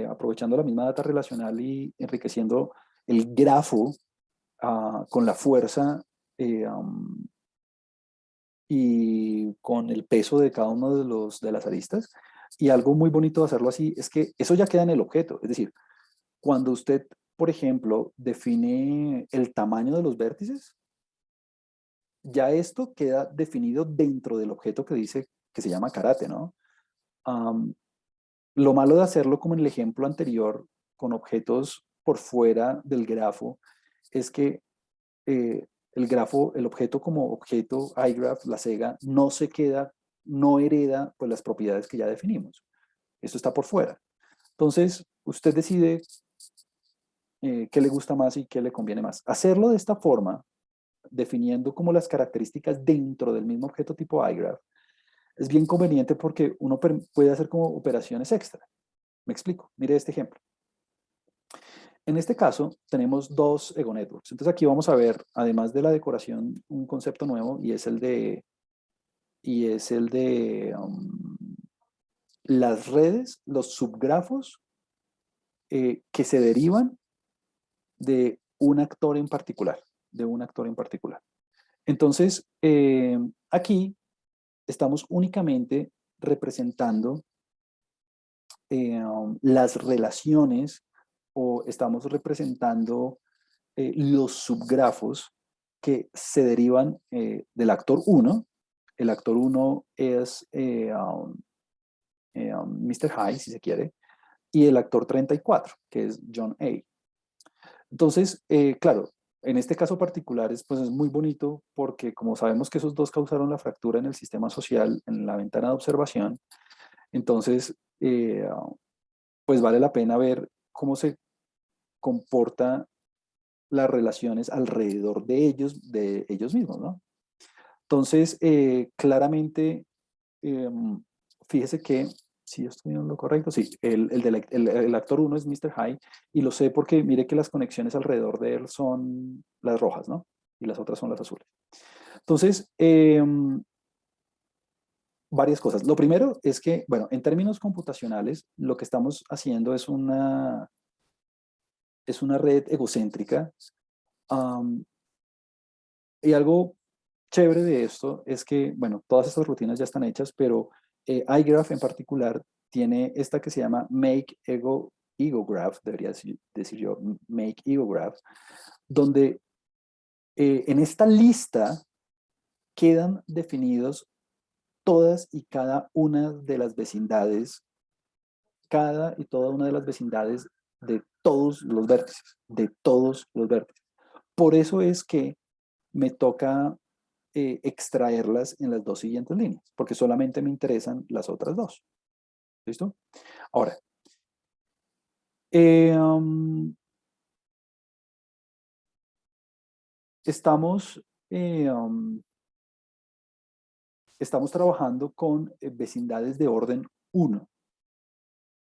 aprovechando la misma data relacional y enriqueciendo el grafo con la fuerza y con el peso de cada uno de las aristas. Y algo muy bonito de hacerlo así es que eso ya queda en el objeto. Es decir, cuando usted, por ejemplo, define el tamaño de los vértices, ya esto queda definido dentro del objeto que dice que se llama karate, ¿no? Um, Lo malo de hacerlo como en el ejemplo anterior, con objetos por fuera del grafo, es que el grafo, el objeto como objeto, iGraph, la SEGA, no se queda, no hereda pues, las propiedades que ya definimos. Esto está por fuera. Entonces, usted decide qué le gusta más y qué le conviene más. Hacerlo de esta forma, definiendo como las características dentro del mismo objeto tipo iGraph, es bien conveniente porque uno puede hacer como operaciones extra. Me explico. Mire este ejemplo. En este caso, tenemos dos Ego Networks. Entonces aquí vamos a ver, además de la decoración, un concepto nuevo y es el de las redes, los subgrafos que se derivan de un actor en particular, de un actor en particular. Entonces, aquí estamos únicamente representando las relaciones o estamos representando los subgrafos que se derivan del actor 1. El actor 1 es Mr. High, si se quiere, y el actor 34, que es John A. Entonces, claro, en este caso particular pues es muy bonito porque como sabemos que esos dos causaron la fractura en el sistema social, en la ventana de observación, entonces, pues vale la pena ver cómo se comporta las relaciones alrededor de ellos mismos, ¿no? Entonces, claramente, fíjese que, si estoy en lo correcto, sí, el actor 1 es Mr. High, y lo sé porque mire que las conexiones alrededor de él son las rojas, ¿no? Y las otras son las azules. Entonces, varias cosas. Lo primero es que, bueno, en términos computacionales, lo que estamos haciendo es una red egocéntrica. Um, y algo chévere de esto es que, bueno, todas estas rutinas ya están hechas, pero iGraph en particular tiene esta que se llama Make Ego Graph, debería decir yo, Make Ego Graph, donde en esta lista quedan definidos todas y cada una de las vecindades, cada y toda una de las vecindades de todos los vértices, de todos los vértices. Por eso es que me toca extraerlas en las dos siguientes líneas, porque solamente me interesan las otras dos. ¿Listo? Ahora, eh, um, estamos, eh, um, estamos trabajando con vecindades de orden 1.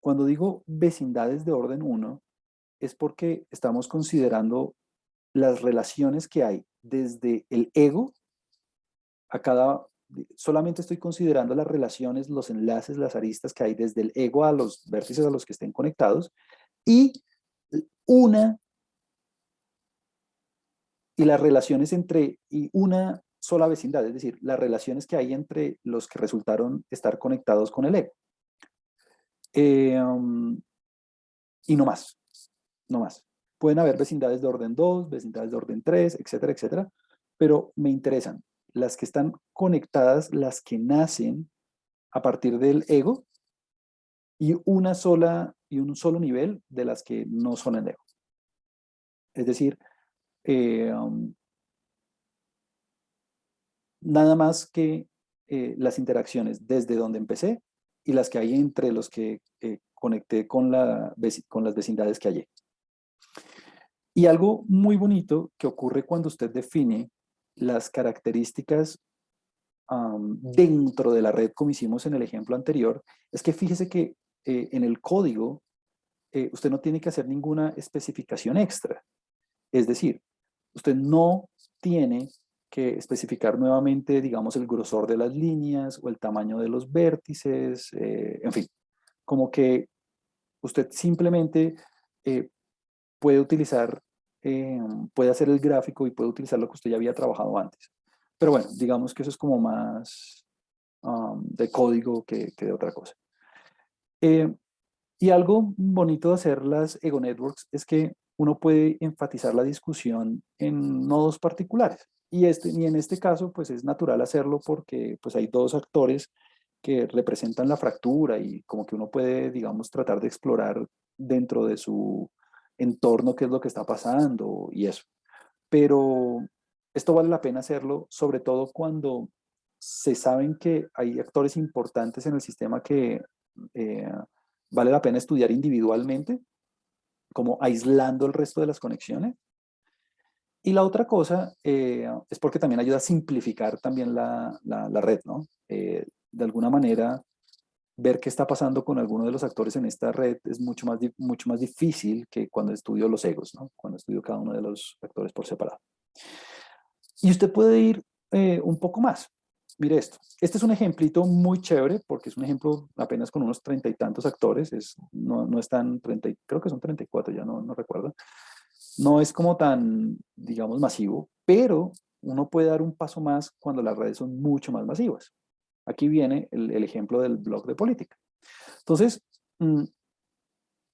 Cuando digo vecindades de orden 1, es porque estamos considerando las relaciones que hay desde el ego a cada solamente estoy considerando las relaciones, los enlaces, las aristas que hay desde el ego a los vértices a los que estén conectados, y una, y las relaciones entre, y una sola vecindad, es decir, las relaciones que hay entre los que resultaron estar conectados con el ego. Y no más, no más. Pueden haber vecindades de orden 2, vecindades de orden 3, etcétera, etcétera, pero me interesan las que están conectadas, las que nacen a partir del ego, y un solo nivel de las que no son el ego. Es decir, eh, um, nada más que las interacciones desde donde empecé y las que hay entre los que conecté con las vecindades que hallé. Y algo muy bonito que ocurre cuando usted define las características dentro de la red, como hicimos en el ejemplo anterior, es que fíjese que en el código usted no tiene que hacer ninguna especificación extra. Es decir, usted no tiene que especificar nuevamente, digamos, el grosor de las líneas o el tamaño de los vértices, en fin, como que usted simplemente eh, puede utilizar, puede hacer el gráfico y puede utilizar lo que usted ya había trabajado antes. Pero bueno, digamos que eso es como más de código que de otra cosa. Eh, y algo bonito de hacer las Ego Networks es que uno puede enfatizar la discusión en nodos particulares. Y en este caso, pues es natural hacerlo porque pues hay dos actores que representan la fractura y como que uno puede, digamos, tratar de explorar dentro de su entorno qué es lo que está pasando y eso. Pero esto vale la pena hacerlo, sobre todo cuando se saben que hay actores importantes en el sistema que eh, vale la pena estudiar individualmente, como aislando el resto de las conexiones. Y la otra cosa es porque también ayuda a simplificar también la red, ¿no? De alguna manera, ver qué está pasando con alguno de los actores en esta red es mucho más difícil que cuando estudio los egos, ¿no? Cuando estudio cada uno de los actores por separado. Y usted puede ir un poco más. Mire esto. Este es un ejemplito muy chévere porque es un ejemplo apenas con unos 30 y tantos actores. No es tan 30, creo que son 34, ya no recuerdo. No es como tan, digamos, masivo, pero uno puede dar un paso más cuando las redes son mucho más masivas. Aquí viene el ejemplo del blog de política. Entonces,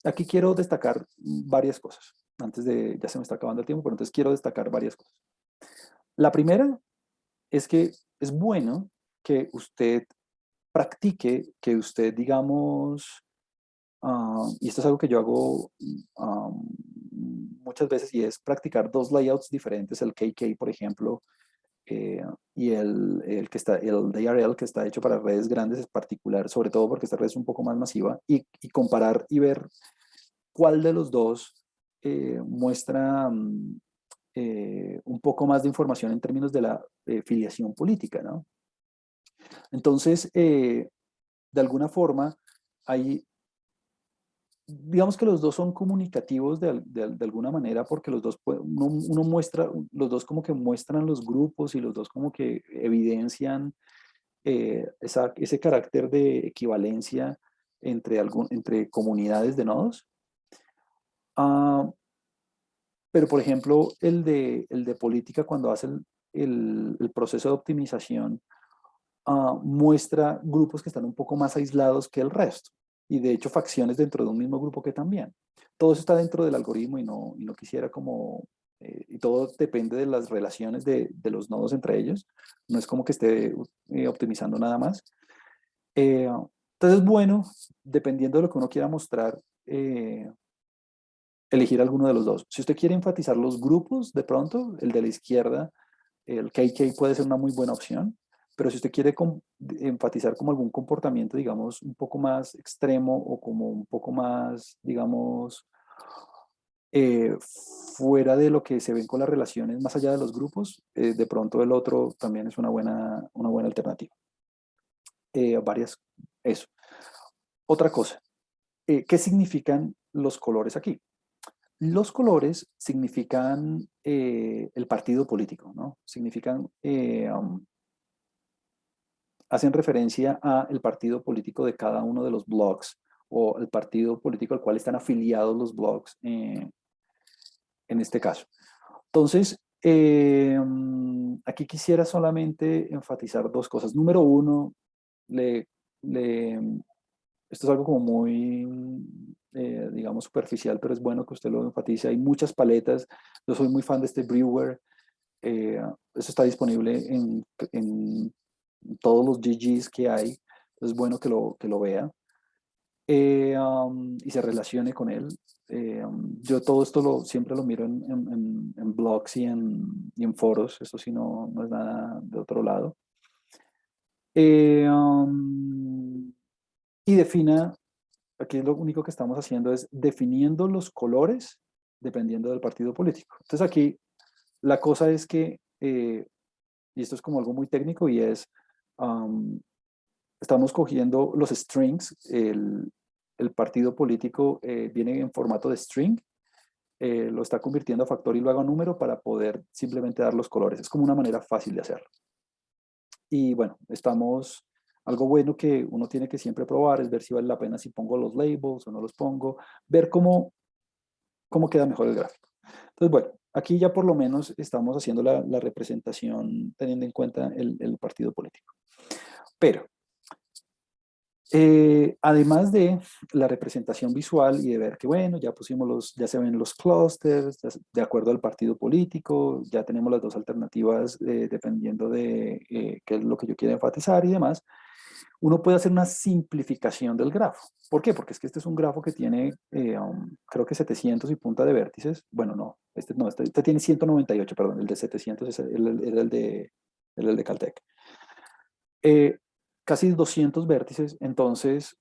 aquí quiero destacar varias cosas. Ya se me está acabando el tiempo, pero entonces quiero destacar varias cosas. La primera es que es bueno que usted practique, que usted, digamos, y esto es algo que yo hago muchas veces, y es practicar dos layouts diferentes, el KK, por ejemplo, y el DRL, que está hecho para redes grandes, es particular, sobre todo porque esta red es un poco más masiva, y comparar y ver cuál de los dos muestra un poco más de información en términos de la filiación política, ¿no? Entonces, de alguna forma, hay, digamos que los dos son comunicativos de alguna manera porque los dos, uno muestra, los dos como que muestran los grupos y los dos como que evidencian ese carácter de equivalencia entre comunidades de nodos. Ah, pero, por ejemplo, el de política, cuando hace el proceso de optimización, muestra grupos que están un poco más aislados que el resto. Y de hecho, facciones dentro de un mismo grupo que también. Todo eso está dentro del algoritmo y no quisiera como... y todo depende de las relaciones de los nodos entre ellos. No es como que esté optimizando nada más. Entonces, bueno, dependiendo de lo que uno quiera mostrar, elegir alguno de los dos. Si usted quiere enfatizar los grupos, de pronto, el de la izquierda, el KK puede ser una muy buena opción, pero si usted quiere enfatizar como algún comportamiento, digamos, un poco más extremo o como un poco más, digamos, eh, fuera de lo que se ven con las relaciones, más allá de los grupos, de pronto el otro también es una buena alternativa. Eso. Otra cosa, ¿qué significan los colores aquí? Los colores significan el partido político, ¿no? Significan hacen referencia al partido político de cada uno de los blogs o el partido político al cual están afiliados los blogs en este caso. Entonces, aquí quisiera solamente enfatizar dos cosas. Número uno, le, esto es algo como muy, digamos, superficial, pero es bueno que usted lo enfatice. Hay muchas paletas. Yo soy muy fan de este Brewer. Eso está disponible en todos los GGs que hay. Es bueno que lo vea y se relacione con él. Yo todo esto siempre lo miro en blogs y en foros. Esto sí no es nada de otro lado. Y defina, aquí lo único que estamos haciendo es definiendo los colores dependiendo del partido político. Entonces aquí la cosa es que, y esto es como algo muy técnico, y es, estamos cogiendo los strings, el partido político viene en formato de string, lo está convirtiendo a factor y luego a número para poder simplemente dar los colores. Es como una manera fácil de hacerlo. Y bueno, algo bueno que uno tiene que siempre probar es ver si vale la pena si pongo los labels o no los pongo, ver cómo queda mejor el gráfico. Entonces, bueno, aquí ya por lo menos estamos haciendo la representación teniendo en cuenta el partido político. Pero, además de la representación visual y de ver que, bueno, ya se ven los clústeres de acuerdo al partido político, ya tenemos las dos alternativas dependiendo de qué es lo que yo quiero enfatizar y demás, uno puede hacer una simplificación del grafo. ¿Por qué? Porque es que este es un grafo que tiene, creo que 700 y punta de vértices. Bueno, no, este tiene 198, perdón, el de 700 era el de Caltech. Casi 200 vértices, entonces,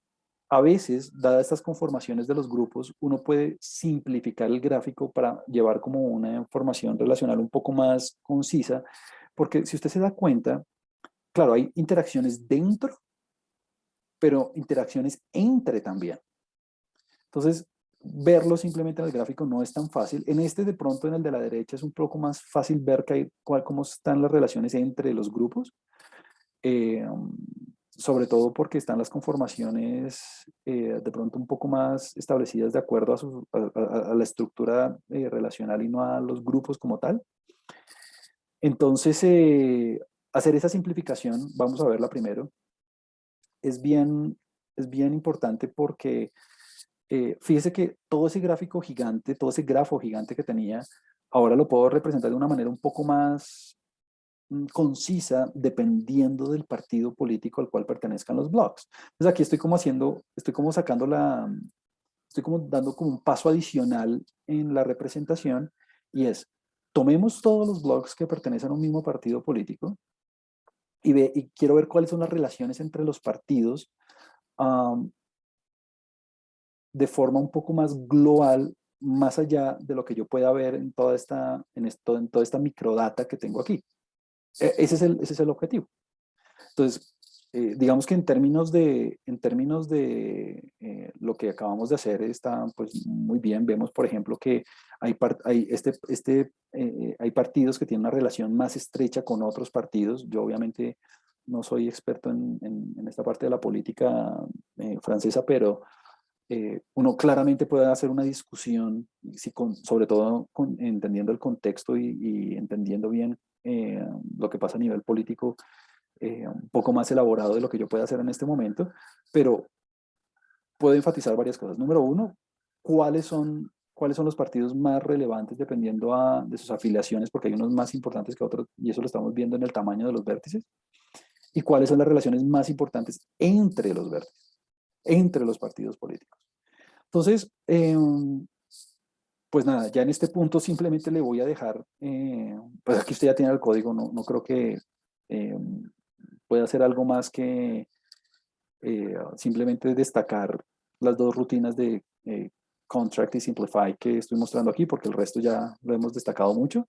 a veces, dadas estas conformaciones de los grupos, uno puede simplificar el gráfico para llevar como una información relacional un poco más concisa, porque si usted se da cuenta, claro, hay interacciones dentro pero interacciones entre también. Entonces, verlo simplemente en el gráfico no es tan fácil. En este, de pronto, en el de la derecha, es un poco más fácil ver cómo están las relaciones entre los grupos, eh, sobre todo porque están las conformaciones de pronto un poco más establecidas de acuerdo a la estructura relacional y no a los grupos como tal. Entonces, hacer esa simplificación, vamos a verla primero, es bien importante porque fíjese que todo ese gráfico gigante, todo ese grafo gigante que tenía, ahora lo puedo representar de una manera un poco más concisa dependiendo del partido político al cual pertenezcan los blogs. Entonces aquí estoy como dando como un paso adicional en la representación y es, tomemos todos los blogs que pertenecen a un mismo partido político y quiero ver cuáles son las relaciones entre los partidos um, de forma un poco más global, más allá de lo que yo pueda ver en toda esta microdata que tengo aquí. Ese es el objetivo. Entonces, digamos que en términos de lo que acabamos de hacer está pues muy bien. Vemos, por ejemplo, que hay partidos que tienen una relación más estrecha con otros partidos. Yo obviamente no soy experto en esta parte de la política francesa, pero uno claramente puede hacer una discusión, sobre todo entendiendo el contexto y entendiendo bien lo que pasa a nivel político, un poco más elaborado de lo que yo pueda hacer en este momento, pero puedo enfatizar varias cosas. Número uno, cuáles son los partidos más relevantes dependiendo de sus afiliaciones, porque hay unos más importantes que otros, y eso lo estamos viendo en el tamaño de los vértices, y cuáles son las relaciones más importantes entre los vértices, entre los partidos políticos. Entonces, pues nada, ya en este punto simplemente le voy a dejar, pues aquí usted ya tiene el código, no creo que pueda hacer algo más que simplemente destacar las dos rutinas de Contract y Simplify que estoy mostrando aquí, porque el resto ya lo hemos destacado mucho,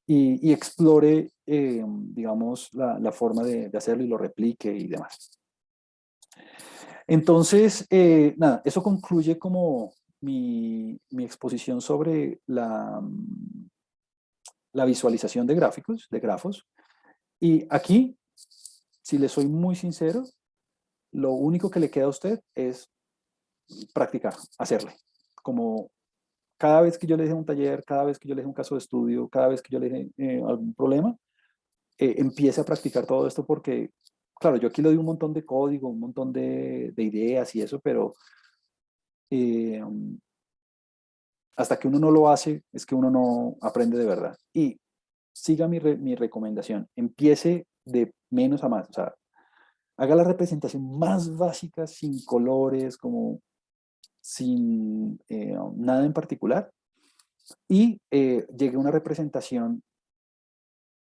y explore, digamos, la forma de hacerlo y lo replique y demás. Entonces, nada, eso concluye como mi exposición sobre la visualización de gráficos, de grafos. Y aquí si le soy muy sincero, lo único que le queda a usted es practicar, hacerle. Como cada vez que yo le deje un taller, cada vez que yo le deje un caso de estudio, cada vez que yo le deje algún problema, empiece a practicar todo esto porque, claro, yo aquí le doy un montón de código, un montón de ideas y eso, pero eh, hasta que uno no lo hace, es que uno no aprende de verdad. Y siga mi recomendación, empiece de menos a más, o sea, haga la representación más básica, sin colores, como sin nada en particular, y llegue a una representación,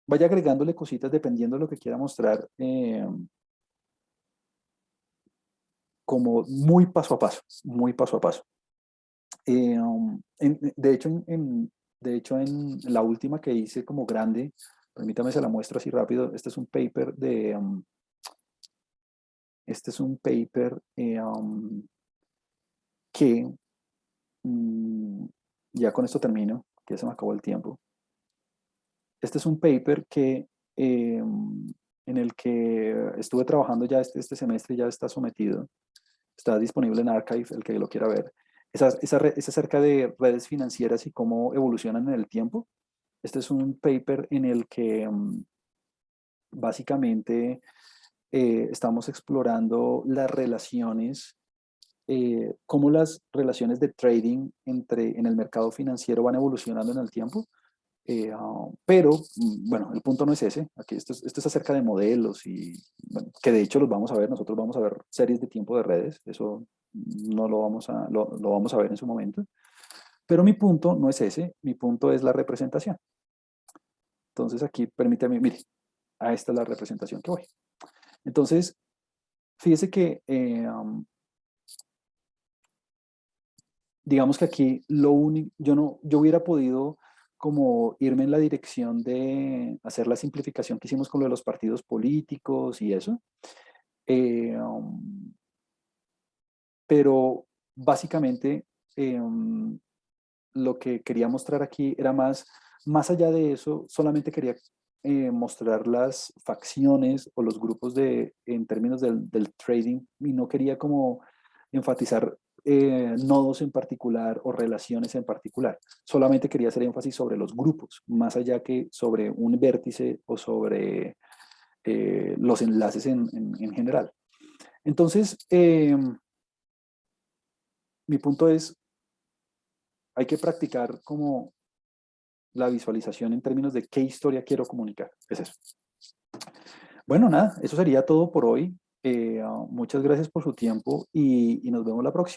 vaya agregándole cositas dependiendo de lo que quiera mostrar, como muy paso a paso, muy paso a paso. De hecho, en la última que hice como grande, permítame se la muestro así rápido, este es un paper que, um, ya con esto termino, que ya se me acabó el tiempo. Este es un paper en el que estuve trabajando ya este semestre, ya está sometido, está disponible en Archive, el que lo quiera ver. Es acerca de redes financieras y cómo evolucionan en el tiempo. Este es un paper en el que básicamente estamos explorando las relaciones, cómo las relaciones de trading en el mercado financiero van evolucionando en el tiempo. Pero, bueno, el punto no es ese. Aquí esto es acerca de modelos y bueno, que de hecho los vamos a ver. Nosotros vamos a ver series de tiempo de redes. Eso no lo vamos a ver en su momento. Pero mi punto no es ese. Mi punto es la representación. Entonces aquí permítame, mire, a esta es la representación que voy. Entonces, fíjese que digamos que aquí lo único, yo hubiera podido como irme en la dirección de hacer la simplificación que hicimos con lo de los partidos políticos y eso, eh, um, pero básicamente lo que quería mostrar aquí era más allá de eso, solamente quería mostrar las facciones o los grupos en términos del trading y no quería como enfatizar nodos en particular o relaciones en particular. Solamente quería hacer énfasis sobre los grupos, más allá que sobre un vértice o sobre los enlaces en general. Entonces, mi punto es, hay que practicar como la visualización en términos de qué historia quiero comunicar. Es eso. Bueno, nada, eso sería todo por hoy. Muchas gracias por su tiempo y nos vemos la próxima.